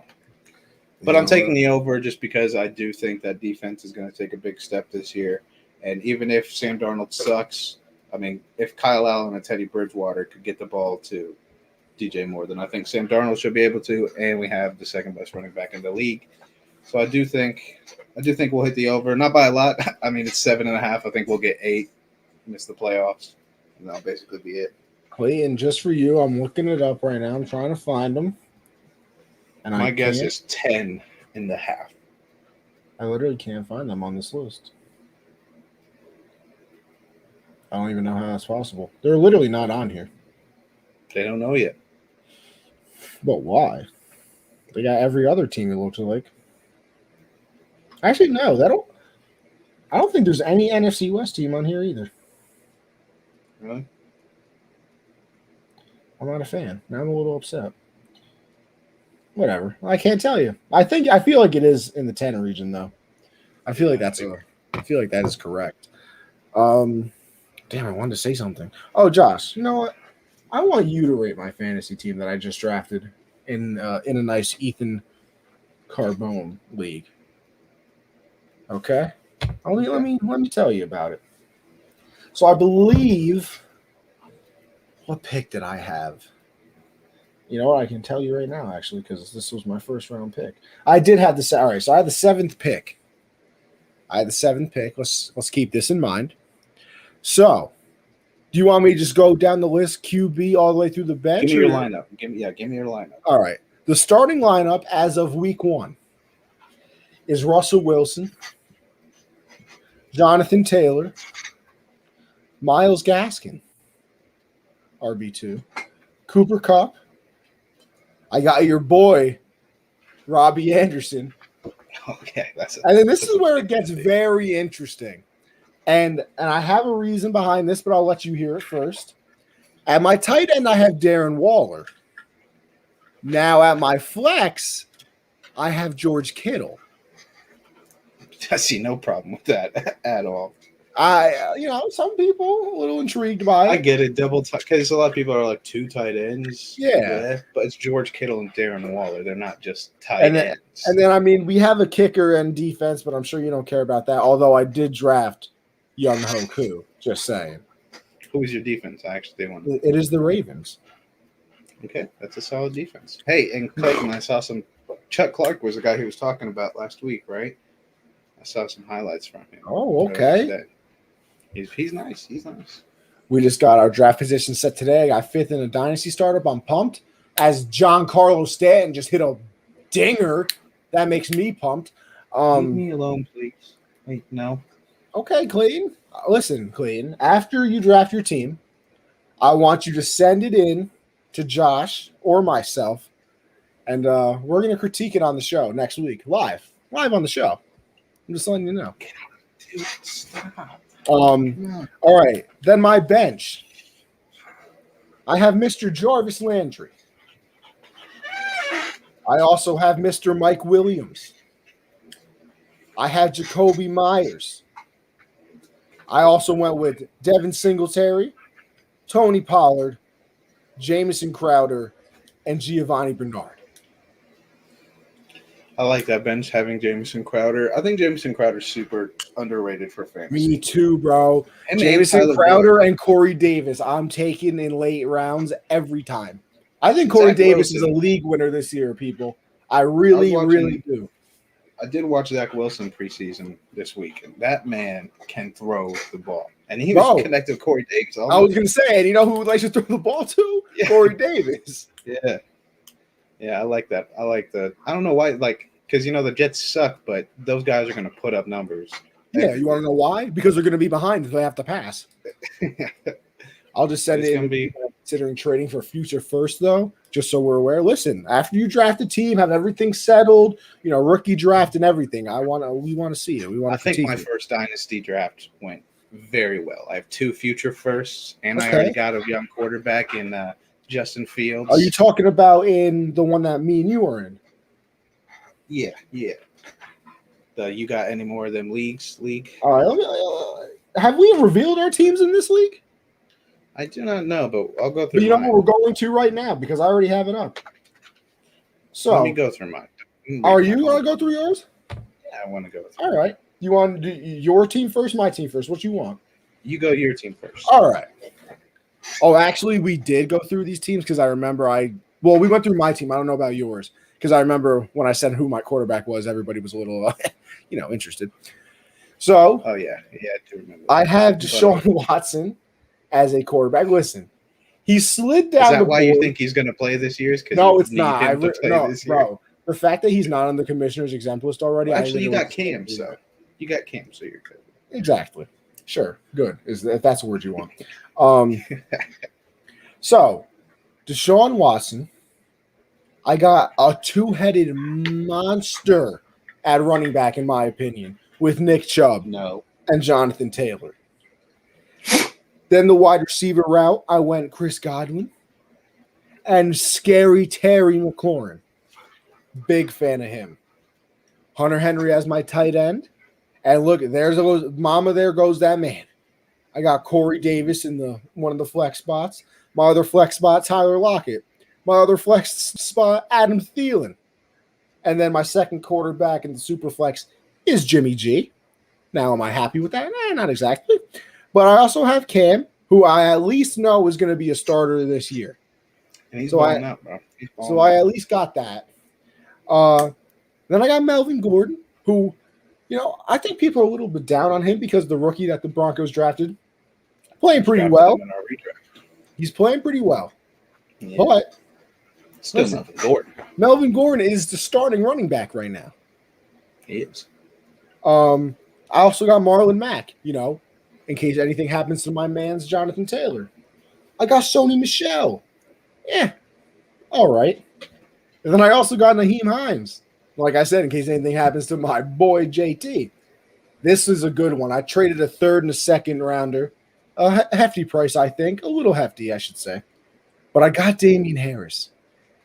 but I'm taking the over just because I do think that defense is going to take a big step this year. And even if Sam Darnold sucks, I mean, if Kyle Allen and Teddy Bridgewater could get the ball to DJ Moore, then I think Sam Darnold should be able to, and we have the second best running back in the league. So I do think we'll hit the over, not by a lot. I mean, it's 7.5. I think we'll get 8, miss the playoffs, and that'll basically be it. Clayton, just for you, I'm looking it up right now. I'm trying to find them. And my guess is 10.5. I literally can't find them on this list. I don't even know how that's possible. They're literally not on here. They don't know yet. But why? They got every other team, it looks like. Actually, no, I don't think there's any NFC West team on here either. Really? I'm not a fan. Now I'm a little upset. Whatever. I can't tell you. I feel like it is in the 10 region though. I feel like that is correct. Damn, I wanted to say something. Oh, Josh, you know what? I want you to rate my fantasy team that I just drafted in a nice Ethan Carbone league. Okay? Let me tell you about it. So I believe, what pick did I have? You know what? I can tell you right now, actually, because this was my first round pick. I did have the all right. So I had the 7th pick. Let's keep this in mind. So, do you want me to just go down the list, QB, all the way through the bench? Give me your lineup. Give me your lineup. All right. The starting lineup as of week 1 is Russell Wilson, Jonathan Taylor, Myles Gaskin, RB2, Cooper Kupp. I got your boy, Robbie Anderson. Okay, and then this is where it gets very interesting. And I have a reason behind this, but I'll let you hear it first. At my tight end, I have Darren Waller. Now at my flex, I have George Kittle. I see no problem with that at all. Some people a little intrigued by it. I get it, double because a lot of people are like 2 tight ends. Yeah, but it's George Kittle and Darren Waller. They're not just tight ends. And then, I mean, we have a kicker and defense, but I'm sure you don't care about that. Although I did draft Young Hoku, just saying. Who is your defense? I actually want. It is the Ravens. Okay, that's a solid defense. Hey, and Clayton, I saw some. Chuck Clark was the guy who was talking about last week, right? I saw some highlights from him. Oh, okay. He's nice. He's nice. We just got our draft position set today. I got 5th in a dynasty startup. I'm pumped. As Giancarlo Stanton just hit a dinger, that makes me pumped. Leave me alone, please. Wait, no. Okay, Clayton. Listen, Clayton. After you draft your team, I want you to send it in to Josh or myself, and we're going to critique it on the show next week, live on the show. I'm just letting you know. Dude, stop. All right. Then my bench. I have Mr. Jarvis Landry. I also have Mr. Mike Williams. I have Jacoby Myers. I also went with Devin Singletary, Tony Pollard, Jamison Crowder, and Giovanni Bernard. I like that bench having Jamison Crowder. I think Jamison Crowder's super underrated for fantasy. Me too, bro. And Jamison Crowder and Corey Davis, I'm taking in late rounds every time. I think Corey Davis is a league winner this year, people. I really do. I did watch Zach Wilson preseason this week, and that man can throw the ball. And he was connected with Corey Davis. I was going to say, and you know who likes to throw the ball to? Yeah. Corey Davis. Yeah. Yeah, I like that. I like the – I don't know why, because, the Jets suck, but those guys are going to put up numbers. Yeah, you want to know why? Because they're going to be behind if they have to pass. I'll just send it in considering trading for future first, though, just so we're aware. Listen, after you draft a team, have everything settled, rookie draft and everything, we want to see it. I think my first dynasty draft went very well. I have 2 future firsts, and I already got a young quarterback in Justin Fields. Are you talking about in the one that me and you are in? Yeah. You got any more of them league? All right. Have we revealed our teams in this league? I do not know, but I'll go through. But you know what we're going to right now because I already have it up. So let me go through mine. Are you going to go through yours? Yeah, I want to go through. All right. You want to do your team first, my team first? What you want? You go your team first. All right. Oh, actually, we did go through these teams because I remember we went through my team. I don't know about yours because I remember when I said who my quarterback was, everybody was a little, interested. So. Oh, yeah. Yeah, I do remember. I have Deshaun Watson as a quarterback. Listen, he slid down the board. Is that why you think he's going to play this year? No, it's not. Bro. The fact that he's not on the commissioner's exempt list already. Well, actually, you got Cam, so you're good. Exactly. Sure. Good. If that's the word you want. So, Deshaun Watson, I got a 2-headed monster at running back, in my opinion, with Nick Chubb and Jonathan Taylor. Then the wide receiver route, I went Chris Godwin and Scary Terry McLaurin. Big fan of him. Hunter Henry as my tight end. And look, there goes that man. I got Corey Davis in one of the flex spots. My other flex spot, Tyler Lockett. My other flex spot, Adam Thielen. And then my second quarterback in the super flex is Jimmy G. Now, am I happy with that? Not exactly. But I also have Cam, who I at least know is going to be a starter this year. And he's balling out, bro. I at least got that. Then I got Melvin Gordon, who, I think people are a little bit down on him because the rookie that the Broncos drafted Playing pretty well. In our redraft. He's playing pretty well. Yeah. But still Melvin Gordon. Melvin Gordon is the starting running back right now. He is. I also got Marlon Mack, in case anything happens to my man's Jonathan Taylor. I got Sony Michel. Yeah. All right. And then I also got Naheem Hines. Like I said, in case anything happens to my boy JT. This is a good one. I traded a third and a second rounder. A hefty price, I think. A little hefty, I should say. But I got Damian Harris.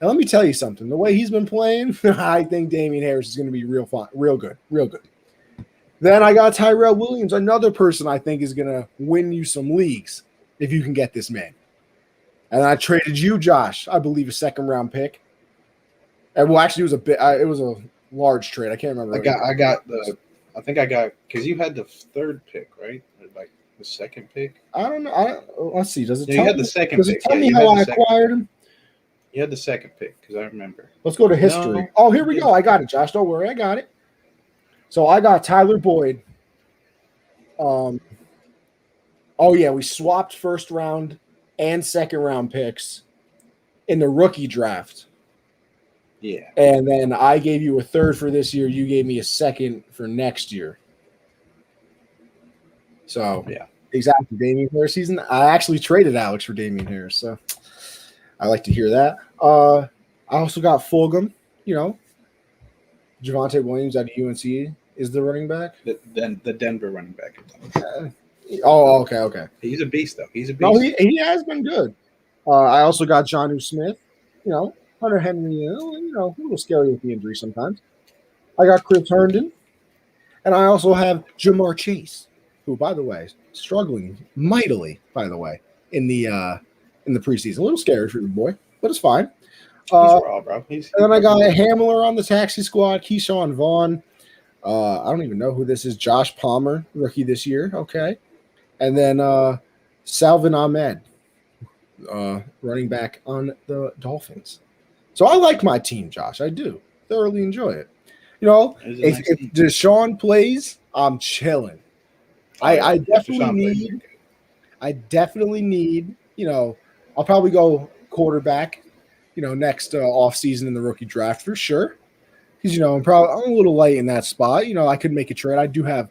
Now, let me tell you something. The way he's been playing, I think Damian Harris is going to be real fun, real good. Then I got Tyrell Williams, another person I think is going to win you some leagues if you can get this man. And I traded you, Josh, I believe a second-round pick. And well, actually, it was a large trade. I can't remember. I think I got because you had the third pick, right? Or like the second pick. I don't know. Let's see. Does it you tell had me? the second Does pick. it tell me how I acquired him? You had the second pick because I remember. Let's go to history. Oh, here we go. I got it, Josh. Don't worry, I got it. So I got Tyler Boyd. Oh yeah, we swapped first round and second round picks in the rookie draft. Yeah. And then I gave you a third for this year. You gave me a second for next year. So yeah, exactly. Damian Harris season. I actually traded Alex for Damian Harris. So I like to hear that. I also got Fulgham, Javonte Williams out of UNC is the running back. The Denver running back. Okay. He's a beast, though. He's a beast. No, he has been good. I also got Jonnu Smith, Hunter Henry, a little scary with the injury sometimes. I got Chris Herndon, and I also have Jamar Chase, who, by the way, is struggling mightily, by the way, in the preseason. A little scary for your boy, but it's fine. He's raw, bro. And then I got a Hamler on the taxi squad, Keyshawn Vaughn. I don't even know who this is. Josh Palmer, rookie this year. Okay. And then Salvin Ahmed, running back on the Dolphins. So I like my team, Josh. I do. Thoroughly enjoy it. If Deshaun plays, I'm chilling. I definitely need, I'll probably go quarterback, next offseason in the rookie draft for sure. Because, I'm a little light in that spot. I could make a trade. I do have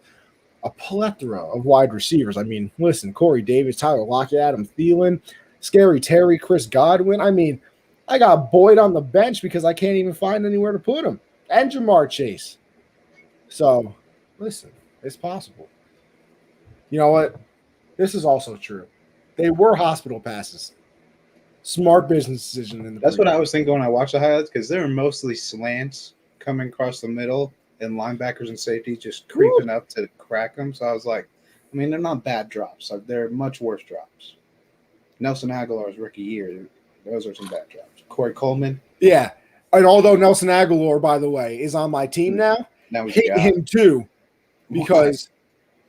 a plethora of wide receivers. I mean, listen, Corey Davis, Tyler Lockett, Adam Thielen, Scary Terry, Chris Godwin. I mean, I got Boyd on the bench because I can't even find anywhere to put him. And Jamar Chase. So, listen, it's possible. You know what? This is also true. They were hospital passes. Smart business decision. That's what I was thinking when I watched the highlights because they were mostly slants coming across the middle and linebackers and safety just creeping up to crack them. So I was like, they're not bad drops. They're much worse drops. Nelson Aguilar's rookie year, those are some bad drops. Corey Coleman. Yeah. And although Nelson Aguilar, by the way, is on my team now hate him too because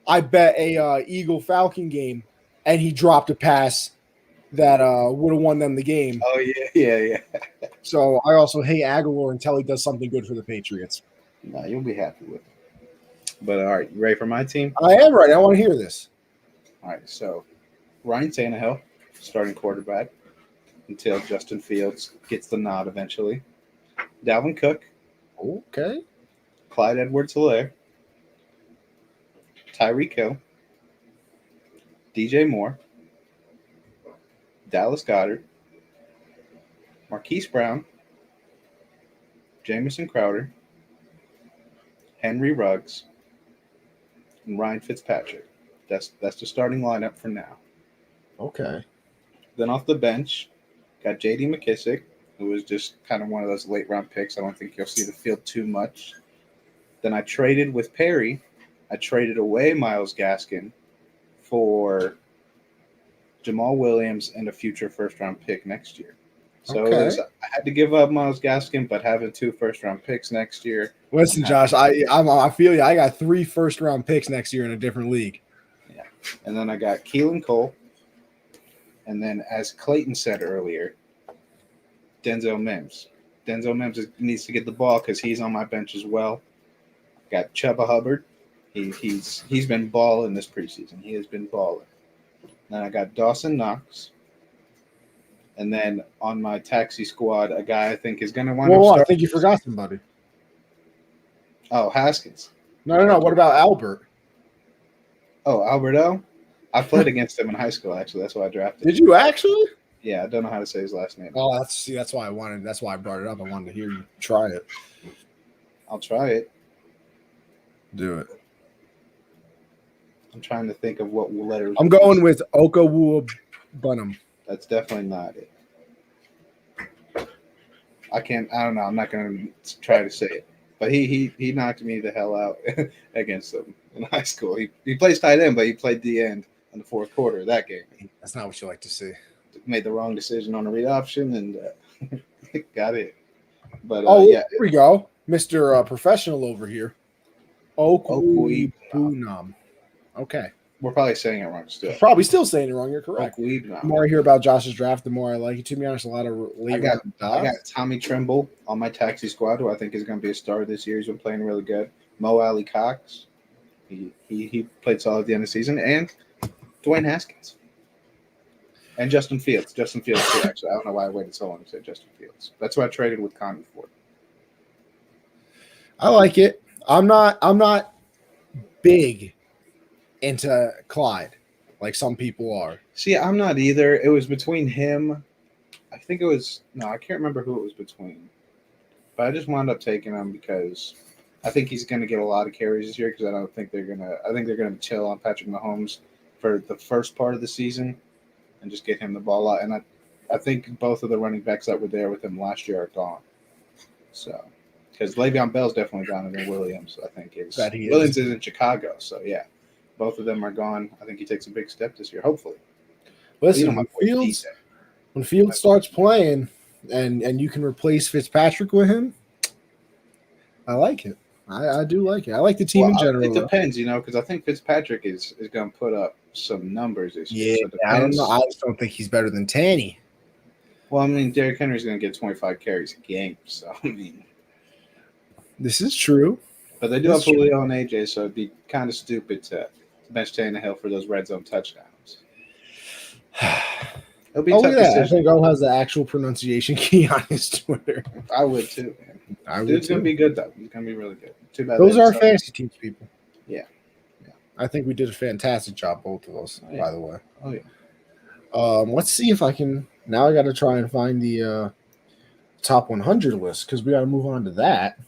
I bet a Eagle Falcon game and he dropped a pass that would have won them the game. Oh, yeah. So I also hate Aguilar until he does something good for the Patriots. No, you'll be happy with it. But, all right, you ready for my team? I am ready. I want to hear this. All right, so Ryan Tannehill, starting quarterback until Justin Fields gets the nod eventually. Dalvin Cook. Okay. Clyde Edwards-Helaire. Tyreek Hill. DJ Moore. Dallas Goedert. Marquise Brown. Jamison Crowder. Henry Ruggs. And Ryan Fitzpatrick. That's the starting lineup for now. Okay. Then off the bench, got J.D. McKissick, who was just kind of one of those late-round picks. I don't think you'll see the field too much. Then I traded with Perry. I traded away Myles Gaskin for Jamal Williams and a future first-round pick next year. So I had to give up Myles Gaskin, but having 2 first-round picks next year. Listen, Josh, I feel you. I got 3 first-round picks next year in a different league. Yeah. And then I got Keelan Cole. And then, as Clayton said earlier, Denzel Mims. Denzel Mims needs to get the ball because he's on my bench as well. Got Chuba Hubbard. He's been balling this preseason. He has been balling. Then I got Dawson Knox. And then on my taxi squad, a guy I think is going to wind up starting. I think you forgot somebody. Oh, Haskins. No. What about Albert? Oh, Alberto? I played against him in high school, actually. That's why I drafted him. Did you actually? Yeah, I don't know how to say his last name. Oh, that's why I brought it up. I wanted to hear you try it. I'll try it. Do it. I'm trying to think of what letters. I'm going with Okawu Bunham. That's definitely not it. I don't know. I'm not going to try to say it. But he knocked me the hell out against them in high school. He plays tight end, but he played the end in the fourth quarter of that game. That's not what you like to see. Made the wrong decision on a read option and got it. But yeah, here we go, Mr. Professional over here. Okwuegbunam. Okay. We're probably saying it wrong still. Probably still saying it wrong. You're correct. The more I hear about Josh's draft, the more I like it. To be honest, a lot of I got Tommy Trimble on my taxi squad, who I think is going to be a star this year. He's been playing really good. Mo Alley Cox. He played solid at the end of the season. And Dwayne Haskins. And Justin Fields. Justin Fields, too, actually. I don't know why I waited so long to say Justin Fields. That's what I traded with Connie for. I like it. I'm not big into Clyde like some people are. See, I'm not either. It was between him. I think it was – no, I can't remember who it was between. But I just wound up taking him because I think he's going to get a lot of carries this year because I think they're going to chill on Patrick Mahomes for the first part of the season and just get him the ball out. And I think both of the running backs that were there with him last year are gone. So – because Le'Veon Bell's definitely gone and then Williams, I think, is. Williams is in Chicago, so yeah. Both of them are gone. I think he takes a big step this year, hopefully. Listen, when Fields starts playing and you can replace Fitzpatrick with him, I like it. I do like it. I like the team in general. It depends, because I think Fitzpatrick is going to put up some numbers this year. Yeah, so I don't know. I just don't think he's better than Tanny. Well, I mean, Derrick Henry's going to get 25 carries a game, so I mean. This is true. But they do have Julio and AJ, so it'd be kind of stupid to bench Tannehill for those red zone touchdowns. It'll be a tough decision. I think O has the actual pronunciation key on his Twitter. I would too, man. Dude's going to be good, though. He's going to be really good. Too bad those are our fantasy teams, people. Yeah. I think we did a fantastic job, both of us, by the way. Oh, yeah. Let's see if I can – now I got to try and find the top 100 list because we got to move on to that.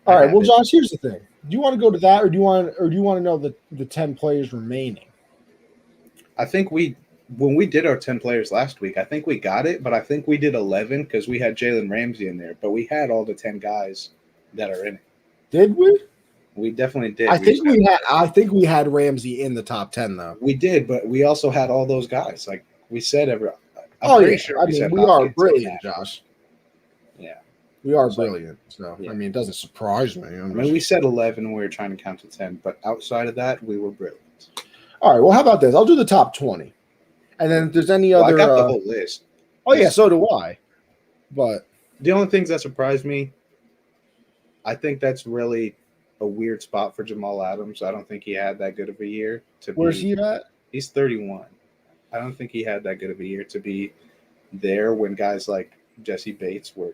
All right. Well, Josh, here's the thing. Do you want to go to that, or do you want to know the 10 players remaining? I think when we did our 10 players last week, I think we got it, but I think we did 11 because we had Jalen Ramsey in there, but we had all the 10 guys that are in it. Did we? We definitely did. I think we had Ramsey in the top 10 though. We did, but we also had all those guys. Like we said, we are brilliant, Josh. Yeah. We are brilliant. So, yeah. I mean, it doesn't surprise me. We said 11 when we were trying to count to 10, but outside of that, we were brilliant. All right. Well, how about this? I'll do the top 20. And then if there's any other. I got the whole list. Oh, yeah. So do I. But the only things that surprised me, I think that's really a weird spot for Jamal Adams. I don't think he had that good of a year. Where's he at? He's 31. I don't think he had that good of a year to be there when guys like Jesse Bates were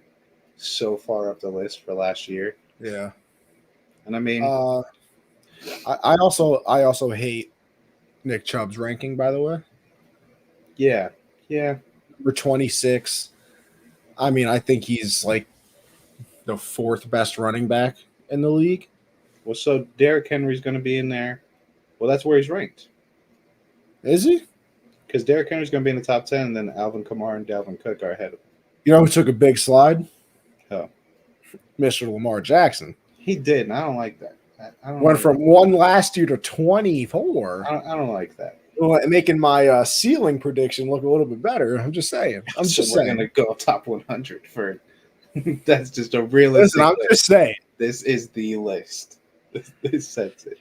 so far up the list for last year. Yeah. And I mean, I also hate Nick Chubb's ranking, by the way. Yeah. Yeah. Number 26. I mean, I think he's like the fourth best running back in the league. Well, so Derrick Henry's going to be in there. Well, that's where he's ranked. Is he? Because Derrick Henry's going to be in the top 10, and then Alvin Kamara and Dalvin Cook are ahead of him. You know who took a big slide? Oh. Mr. Lamar Jackson. He did, and I don't like that. Went from one last year to 24. I don't like that. Well, making my ceiling prediction look a little bit better. I'm just saying. We're going to go top 100 for – that's just a realistic list. I'm just saying. This is the list. This sets it.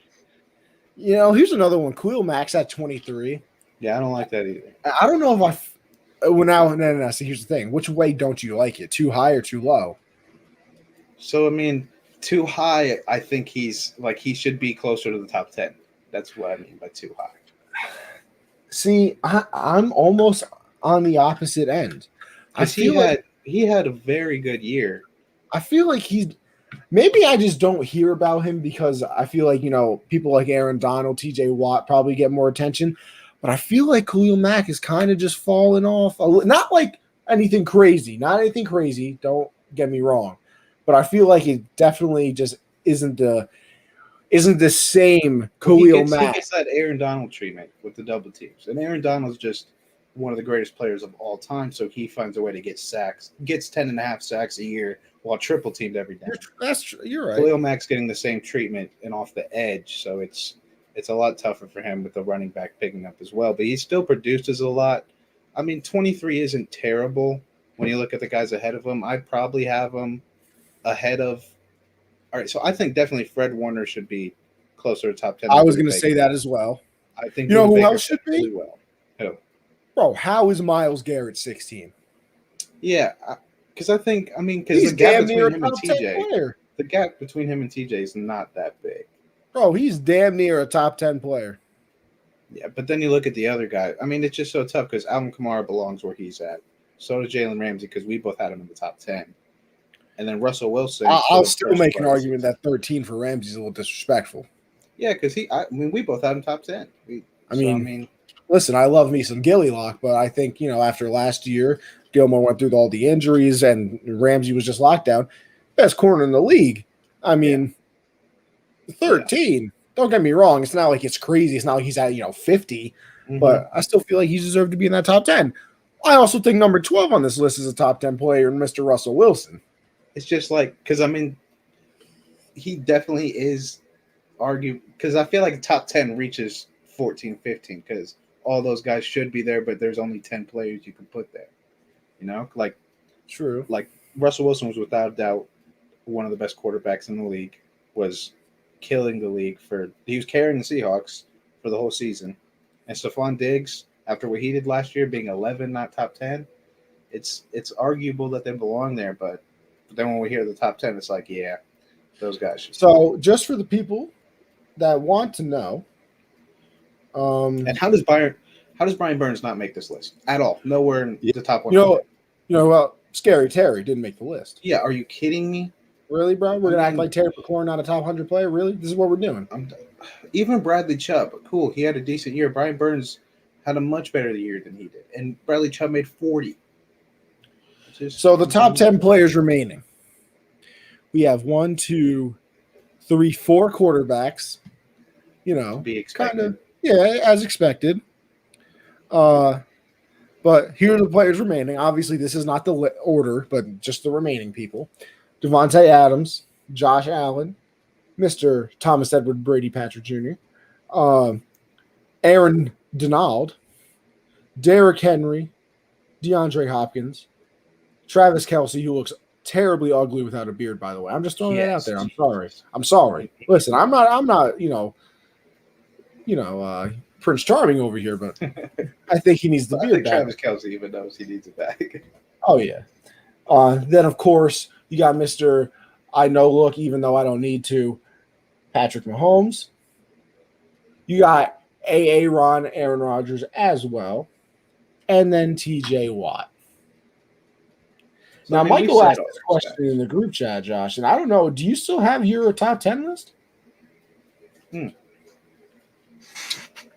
You know, here's another one. Khalil Mack's at 23. Yeah, I don't like that either. I don't know if no. So here's the thing. Which way don't you like it? Too high or too low? So, I mean, too high, I think he should be closer to the top 10. That's what I mean by too high. See, I'm almost on the opposite end. Because he had a very good year. I feel like he's maybe I just don't hear about him because I feel like, people like Aaron Donald, TJ Watt probably get more attention. But I feel like Khalil Mack is kind of just falling off. Not like anything crazy. Not anything crazy. Don't get me wrong. But I feel like it definitely just isn't the same Khalil Mack. He gets that Aaron Donald treatment with the double teams. And Aaron Donald's just one of the greatest players of all time, so he finds a way to get sacks. Gets 10.5 sacks a year while triple teamed every down. That's true. You're right. Khalil Mack's getting the same treatment and off the edge, so it's a lot tougher for him with the running back picking up as well. But he still produces a lot. I mean, 23 isn't terrible when you look at the guys ahead of him. I'd probably have him ahead of. All right, so I think definitely Fred Warner should be closer to top 10. I was going to say that as well. I think who else should be? Really well. Who? Bro, how is Myles Garrett 16? Yeah, because because he's the gap damn near between him a and top 10 TJ, player. the gap between him and TJ is not that big. Bro, he's damn near a top 10 player. Yeah, but then you look at the other guy. I mean, it's just so tough because Alvin Kamara belongs where he's at. So does Jalen Ramsey because we both had him in the top 10. And then Russell Wilson. I'll still make an argument that 13 for Ramsey is a little disrespectful. Yeah, because we both had him top 10. Listen, I love me some Gilly Lock, but I think, after last year, Gilmore went through all the injuries and Ramsey was just locked down. Best corner in the league. 13. Yeah. Don't get me wrong. It's not like it's crazy. It's not like he's at, 50, but I still feel like he deserved to be in that top 10. I also think number 12 on this list is a top 10 player, Mr. Russell Wilson. It's just like, because he definitely is because I feel like the top 10 reaches 14, 15, because all those guys should be there, but there's only 10 players you can put there. True. Like Russell Wilson was without a doubt one of the best quarterbacks in the league, was killing the league he was carrying the Seahawks for the whole season. And Stephon Diggs, after what he did last year, being 11, not top 10, it's arguable that they belong there, but then when we hear the top 10, it's like, yeah, those guys should. So just for the people that want to know, and how does Brian Burns not make this list at all? Nowhere in the top 100. Scary Terry didn't make the list. Yeah, are you kidding me? Really, bro? We're gonna act like Terry McLaurin not a top 100 player? Really? This is what we're doing. Even Bradley Chubb, cool. He had a decent year. Brian Burns had a much better year than he did, and Bradley Chubb made 40. So the top 10 players remaining. We have 1, 2, 3, 4 quarterbacks. Be expected. As expected. But here are the players remaining. Obviously, this is not the order, but just the remaining people. Devontae Adams, Josh Allen, Mr. Thomas Edward Brady Patrick Jr., Aaron Donald, Derrick Henry, DeAndre Hopkins, Travis Kelce, who looks terribly ugly without a beard, by the way. I'm just throwing that out there. I'm sorry. Listen, I'm not, Prince Charming over here, but I think he needs the beard back. Travis Kelce even knows he needs it back. Oh, yeah. Then, of course, you got Mr. I know look, even though I don't need to, Patrick Mahomes. You got Ron, Aaron Rodgers as well. And then TJ Watt. So, now, Michael asked this question in the group chat, Josh, and I don't know, do you still have your top 10 list?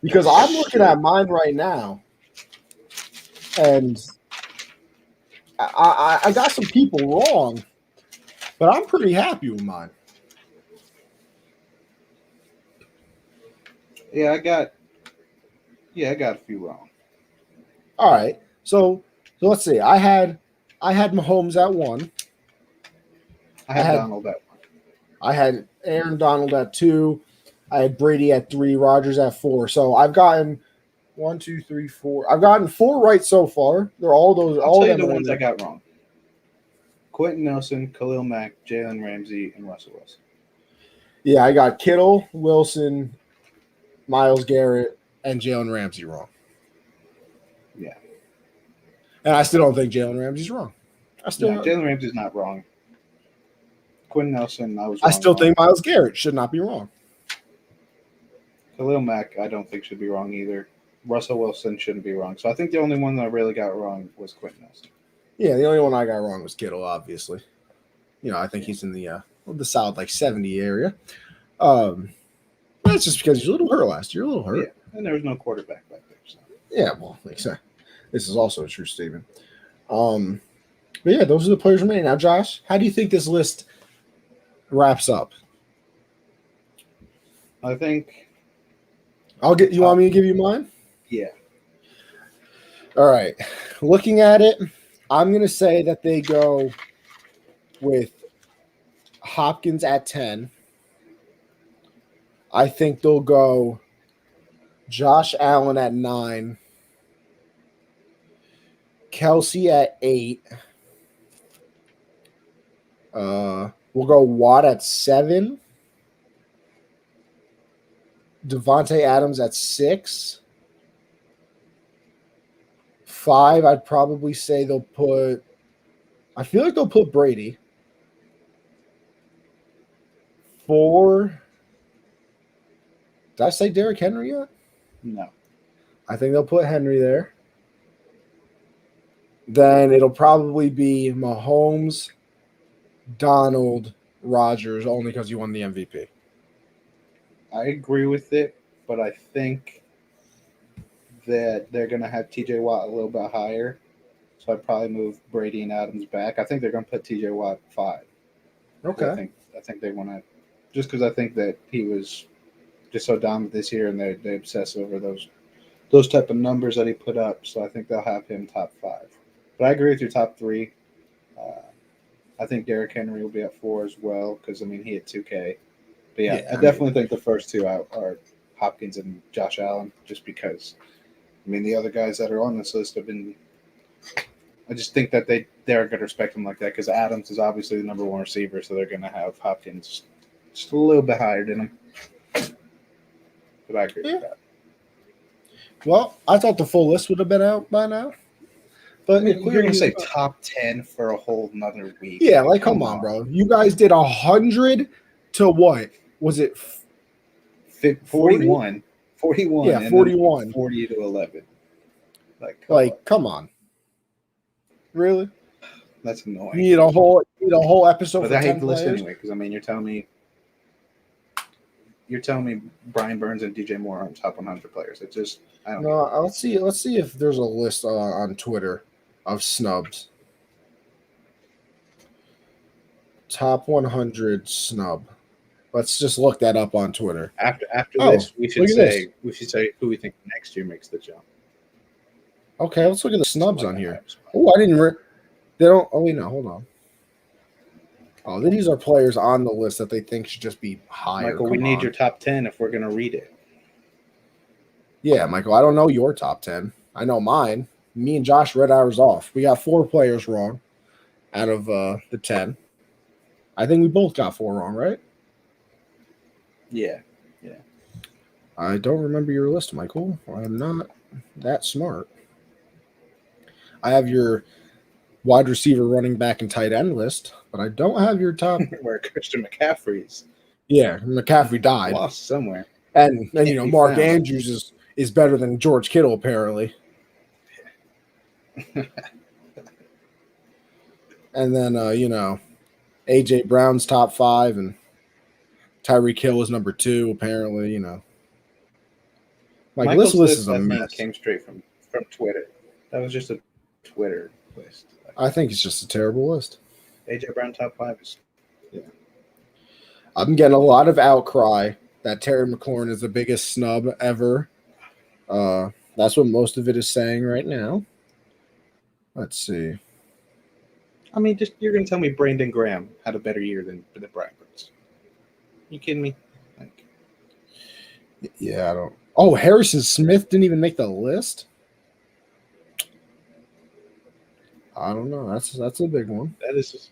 Because I'm looking at mine right now, and I got some people wrong, but I'm pretty happy with mine. Yeah, I got a few wrong. All right, so let's see. I had Mahomes at 1. I had Donald at 1. I had Aaron Donald at 2. I had Brady at 3, Rodgers at 4. So I've gotten 1, 2, 3, 4. I've gotten 4 right so far. They're all those. I'll tell you the ones I got wrong. Quentin Nelson, Khalil Mack, Jalen Ramsey, and Russell Wilson. Yeah, I got Kittle, Wilson, Myles Garrett, and Jalen Ramsey wrong. Yeah. And I still don't think Jalen Ramsey's wrong. Jalen Ramsey's not wrong. Quentin Nelson, I was wrong. I still think Myles Garrett should not be wrong. Khalil Mack, I don't think should be wrong either. Russell Wilson shouldn't be wrong. So I think the only one that I really got wrong was Quentin Nelson. Yeah, the only one I got wrong was Kittle, obviously. I think he's in the solid like 70 area. That's just because he's a little hurt last year, a little hurt. Yeah, and there was no quarterback back there. So. Yeah, well, exactly. This is also a true statement. But yeah, those are the players remaining. Now, Josh, how do you think this list wraps up? I think you want me to give you mine? Yeah. All right. Looking at it, I'm going to say that they go with Hopkins at 10. I think they'll go Josh Allen at 9. Kelsey at 8. We'll go Watt at 7. Devontae Adams at 6. 5, I'd probably say they'll put – I feel like they'll put Brady. 4 – did I say Derrick Henry yet? No. I think they'll put Henry there. Then it'll probably be Mahomes, Donald, Rodgers, only because you won the MVP. I agree with it, but I think that they're going to have TJ Watt a little bit higher. So I'd probably move Brady and Adams back. I think they're going to put TJ Watt 5. Okay. I think they want to – just because I think that he was just so dominant this year and they obsess over those type of numbers that he put up. So I think they'll have him top 5. But I agree with your top 3. I think Derrick Henry will be at 4 as well because, he had 2K. But, I definitely think the first 2 are Hopkins and Josh Allen just because, the other guys that are on this list have been – I just think that they're going to respect him like that because Adams is obviously the number 1 receiver, so they're going to have Hopkins just a little bit higher than him. But I agree with that. Well, I thought the full list would have been out by now. But you're going to say top 10 for a whole nother week. Yeah, come on, bro. You guys did 100 to what? Was it 41? 41. Yeah, 41. 40 to 11. Come on. Really? That's annoying. You need a whole episode but for I 10 hate the list players? anyway because, you're telling me Brian Burns and DJ Moore aren't top 100 players. It's just I don't know. Let's see if there's a list on Twitter of snubs. Top 100 snub. Let's just look that up on Twitter. After this, we should say who we think next year makes the jump. Okay, let's look at the snubs on here. Oh, I didn't. They don't. Oh wait, no, hold on. Oh, these are players on the list that they think should just be higher. Michael, we need your top 10 if we're going to read it. Yeah, Michael, I don't know your top 10. I know mine. Me and Josh read ours off. We got 4 players wrong out of the 10. I think we both got 4 wrong, right? Yeah. I don't remember your list, Michael. I'm not that smart. I have your wide receiver, running back, and tight end list, but I don't have your top. Where Christian McCaffrey's. Yeah, McCaffrey died. Lost somewhere. And Mark Andrews is better than George Kittle, apparently. And then, A.J. Brown's top 5, and Tyreek Hill is number 2, apparently, Michael's this list is a mess. Came straight from Twitter. That was just a Twitter list. I think it's just a terrible list. A.J. Brown top 5 is. Yeah. I'm getting a lot of outcry that Terry McLaurin is the biggest snub ever. That's what most of it is saying right now. Let's see. You're going to tell me Brandon Graham had a better year than Brian Burns. You kidding me? Yeah, I don't. Oh, Harrison Smith didn't even make the list? I don't know. That's a big one. That is.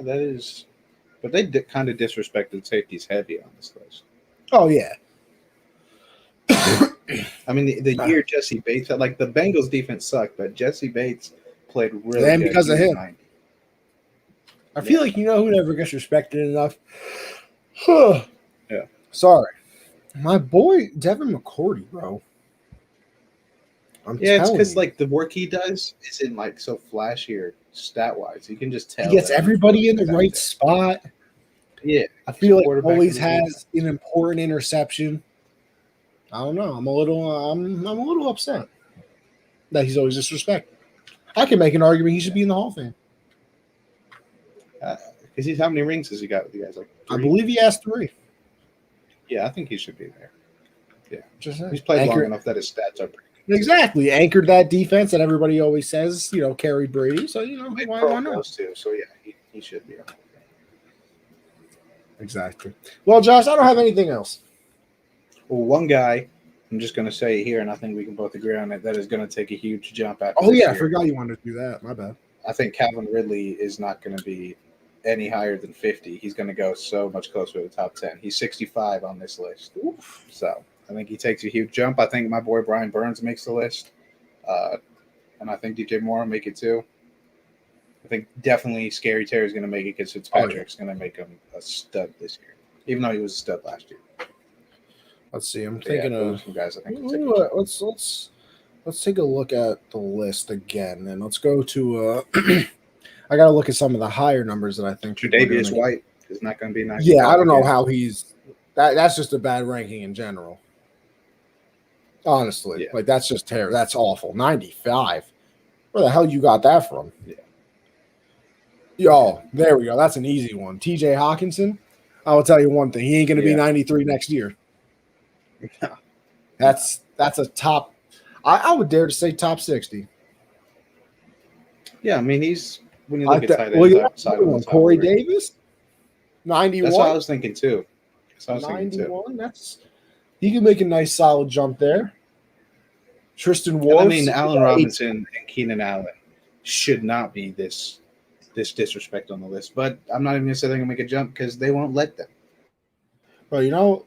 That is. But they kind of disrespected safeties heavy on this list. Oh, yeah. The year Jesse Bates had, the Bengals defense sucked, but Jesse Bates played really and good. Because of him. I feel like who never gets respected enough? Yeah. Sorry. My boy, Devin McCourty, bro. It's because you. like the work he does isn't like so flashy or stat wise. You can just tell He gets everybody in the right spot. Yeah, I feel like he quarterback always of his has an important interception. I don't know. I'm a little upset that he's always disrespected. I can make an argument he should be in the Hall of Fame. Because how many rings has he got with you guys? Like 3? I believe he has 3. Yeah, I think he should be there. Yeah, Just he's played long enough that his stats are pretty good. Exactly. Anchored that defense that everybody always says, carried Brady. So, why not? Too, so, yeah, he should be on. Exactly. Well, Josh, I don't have anything else. Well, one guy, I'm just going to say here, and I think we can both agree on it, that is going to take a huge jump after this year. I forgot you wanted to do that. My bad. I think Calvin Ridley is not going to be any higher than 50. He's going to go so much closer to the top 10. He's 65 on this list. Oof. So I think he takes a huge jump. I think my boy Brian Burns makes the list. And I think DJ Moore will make it too. I think definitely Scary Terry is going to make it because Fitzpatrick's going to make him a stud this year, even though he was a stud last year. Let's see. I'm thinking of some guys. I think let's take a look at the list again, and let's go to. I got to look at some of the higher numbers that I think. Tre'Davious White is not going to be nice. Yeah, I don't know how he's. That's just a bad ranking in general. Honestly, like that's just terrible. That's awful. 95. Where the hell you got that from? Yeah. Yo, there we go. That's an easy one. TJ Hawkinson. I will tell you one thing. He ain't going to be 93 next year. Yeah. That's a top. I would dare to say top 60. Yeah, I mean he's when you look at tight ends. Corey Davis, 91. That's what I was thinking too. 91. He can make a nice solid jump there. Tristan Wirfs. I mean, Allen Robinson and Keenan Allen should not be this disrespect on the list. But I'm not even going to say they're going to make a jump because they won't let them. Well,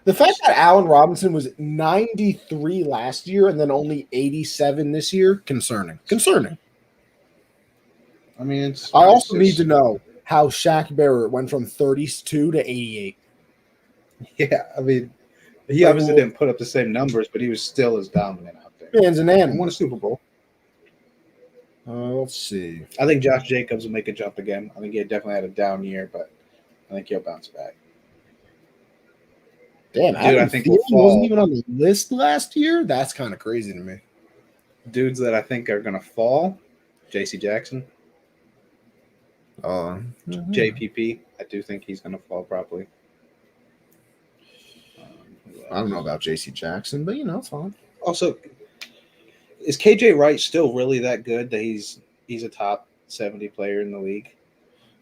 the fact that Allen Robinson was 93 last year and then only 87 this year, concerning. I mean, I also need to know how Shaq Barrett went from 32 to 88. Yeah, I mean, he obviously didn't put up the same numbers, but he was still as dominant out there. Man's an animal. He won a Super Bowl. Let's see. I think Josh Jacobs will make a jump again. I think he definitely had a down year, but I think he'll bounce back. Damn, dude, I think he wasn't even on the list last year. That's kind of crazy to me. Dudes that I think are going to fall: J.C. Jackson, JPP. I do think he's going to fall probably. I don't know about J.C. Jackson, but it's fine. Also, is KJ Wright still really that good that he's a top 70 player in the league?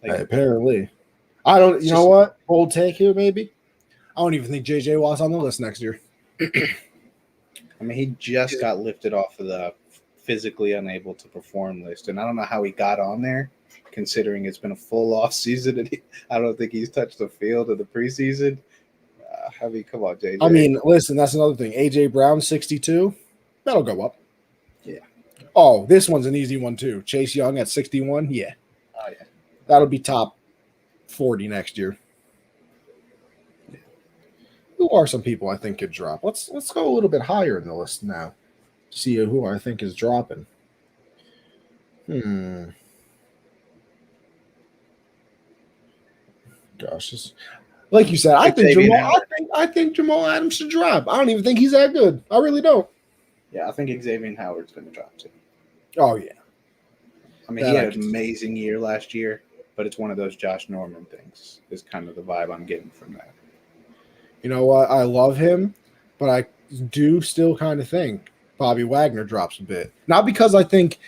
Apparently, I don't. You know what? Bold take here, maybe. I don't even think J.J. Watt's on the list next year. I mean, he just got lifted off of the physically unable to perform list, and I don't know how he got on there, considering it's been a full off season, and I don't think he's touched the field in the preseason. I mean, come on, JJ. I mean, listen, that's another thing. A.J. Brown, 62. That'll go up. Yeah. Oh, this one's an easy one, too. Chase Young at 61. Yeah. Oh, yeah. That'll be top 40 next year. Yeah. Who are some people I think could drop? Let's go a little bit higher in the list now. See who I think is dropping. Gosh, like you said, I think Jamal Adams should drop. I don't even think he's that good. I really don't. Yeah, I think Xavier Howard's going to drop too. Oh yeah. I mean, he had an amazing year last year, but it's one of those Josh Norman things. Is kind of the vibe I'm getting from that. You know what? I love him, but I do still kind of think Bobby Wagner drops a bit. Not because I think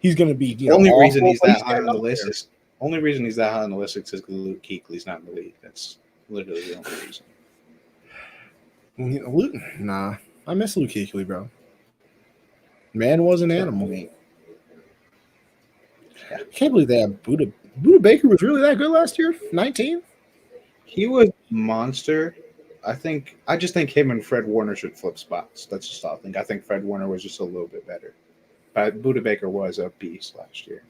he's going to be. The only reason he's that high on the list is because Luke Kuechly's not in the league. That's literally the only reason. Nah, I miss Luke Kuechly, bro. Man was an animal. Yeah. I can't believe they have Buda. Buda Baker was really that good last year. 19. He was monster. I just think him and Fred Warner should flip spots. That's just all I think. I think Fred Warner was just a little bit better. But Buda Baker was a beast last year.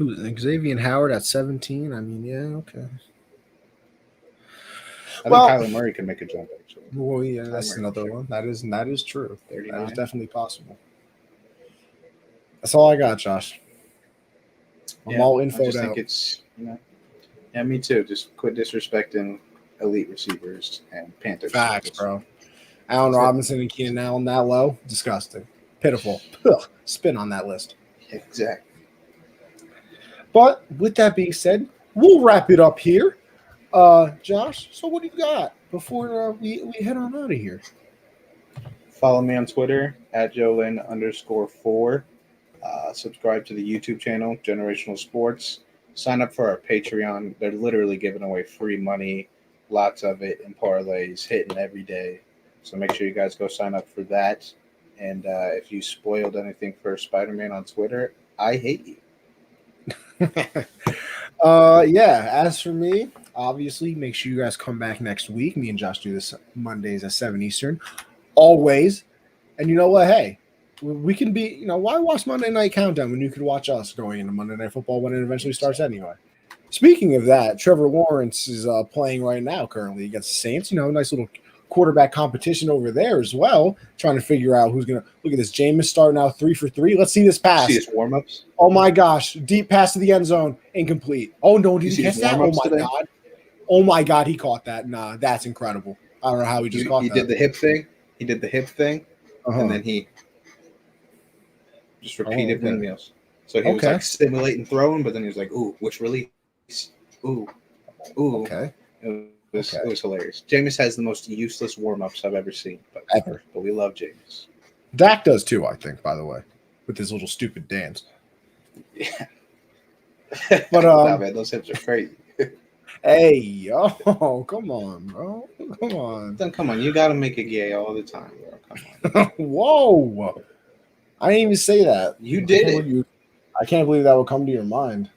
Xavier Howard at 17. I mean, yeah, okay. I think Kyler Murray can make a jump, actually. Well, yeah, that's another one. That is true. 39. That is definitely possible. That's all I got, Josh. I'm all infoed out. I just think it's, yeah, me too. Just quit disrespecting elite receivers and Panthers. Facts, bro. Allen Robinson and Keenan Allen that low? Disgusting. Pitiful. Ugh. Spin on that list. Exactly. But with that being said, we'll wrap it up here. Josh, so what do you got before we head on out of here? Follow me on Twitter at Jolin_4. Subscribe to the YouTube channel, Generational Sports. Sign up for our Patreon. They're literally giving away free money, lots of it in parlays, hitting every day. So make sure you guys go sign up for that. And if you spoiled anything for Spider-Man on Twitter, I hate you. Yeah, as for me, obviously, make sure you guys come back next week. Me and Josh do this Mondays at 7 Eastern. Always. And you know what? Hey, we can be, why watch Monday Night Countdown when you could watch us going into Monday Night Football when it eventually starts anyway? Speaking of that, Trevor Lawrence is playing right now currently against the Saints. Nice little quarterback competition over there as well, trying to figure out who's going to – look at this. Jameis starting out 3 for 3. Let's see this pass. See his warm-ups? Oh, my gosh. Deep pass to the end zone. Incomplete. Oh, no. Did he catch that? Oh, my God. Oh, my God. He caught that. Nah, that's incredible. I don't know how he just caught that. He did the hip thing. And then he just repeated windmills. So he was like simulating throwing, but then he was like, ooh, which release? Ooh. Okay. It was hilarious. Jameis has the most useless warm-ups I've ever seen. But we love Jameis. Dak does too, I think, by the way, with his little stupid dance. Yeah. But nah, man, those hips are crazy. Hey, yo, come on, bro. Come on. Then come on, you got to make it gay all the time, bro. Come on. Whoa. I didn't even say that. You did it. I can't believe that would come to your mind.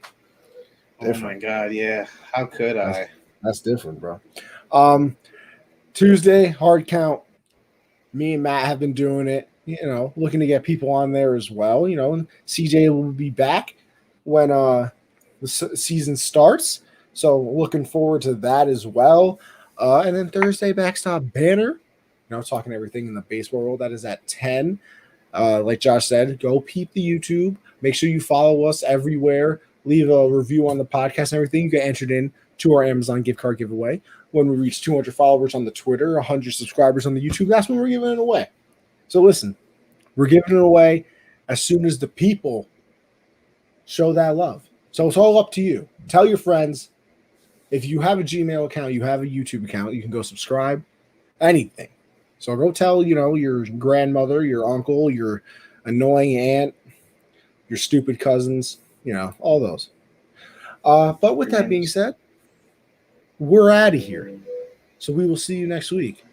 Different. Oh, my God, yeah. How could I? That's different, bro. Tuesday, hard count. Me and Matt have been doing it, looking to get people on there as well. And CJ will be back when the season starts. So looking forward to that as well. And then Thursday, Backstop Banner. Talking everything in the baseball world. That is at 10. Like Josh said, go peep the YouTube. Make sure you follow us everywhere. Leave a review on the podcast and everything. You get entered in to our Amazon gift card giveaway. When we reach 200 followers on the Twitter, 100 subscribers on the YouTube, that's when we're giving it away. So listen, we're giving it away as soon as the people show that love. So it's all up to you. Tell your friends. If you have a Gmail account, you have a YouTube account, you can go subscribe, anything. So go tell, your grandmother, your uncle, your annoying aunt, your stupid cousins, all those. But with that being said, we're out of here. So we will see you next week.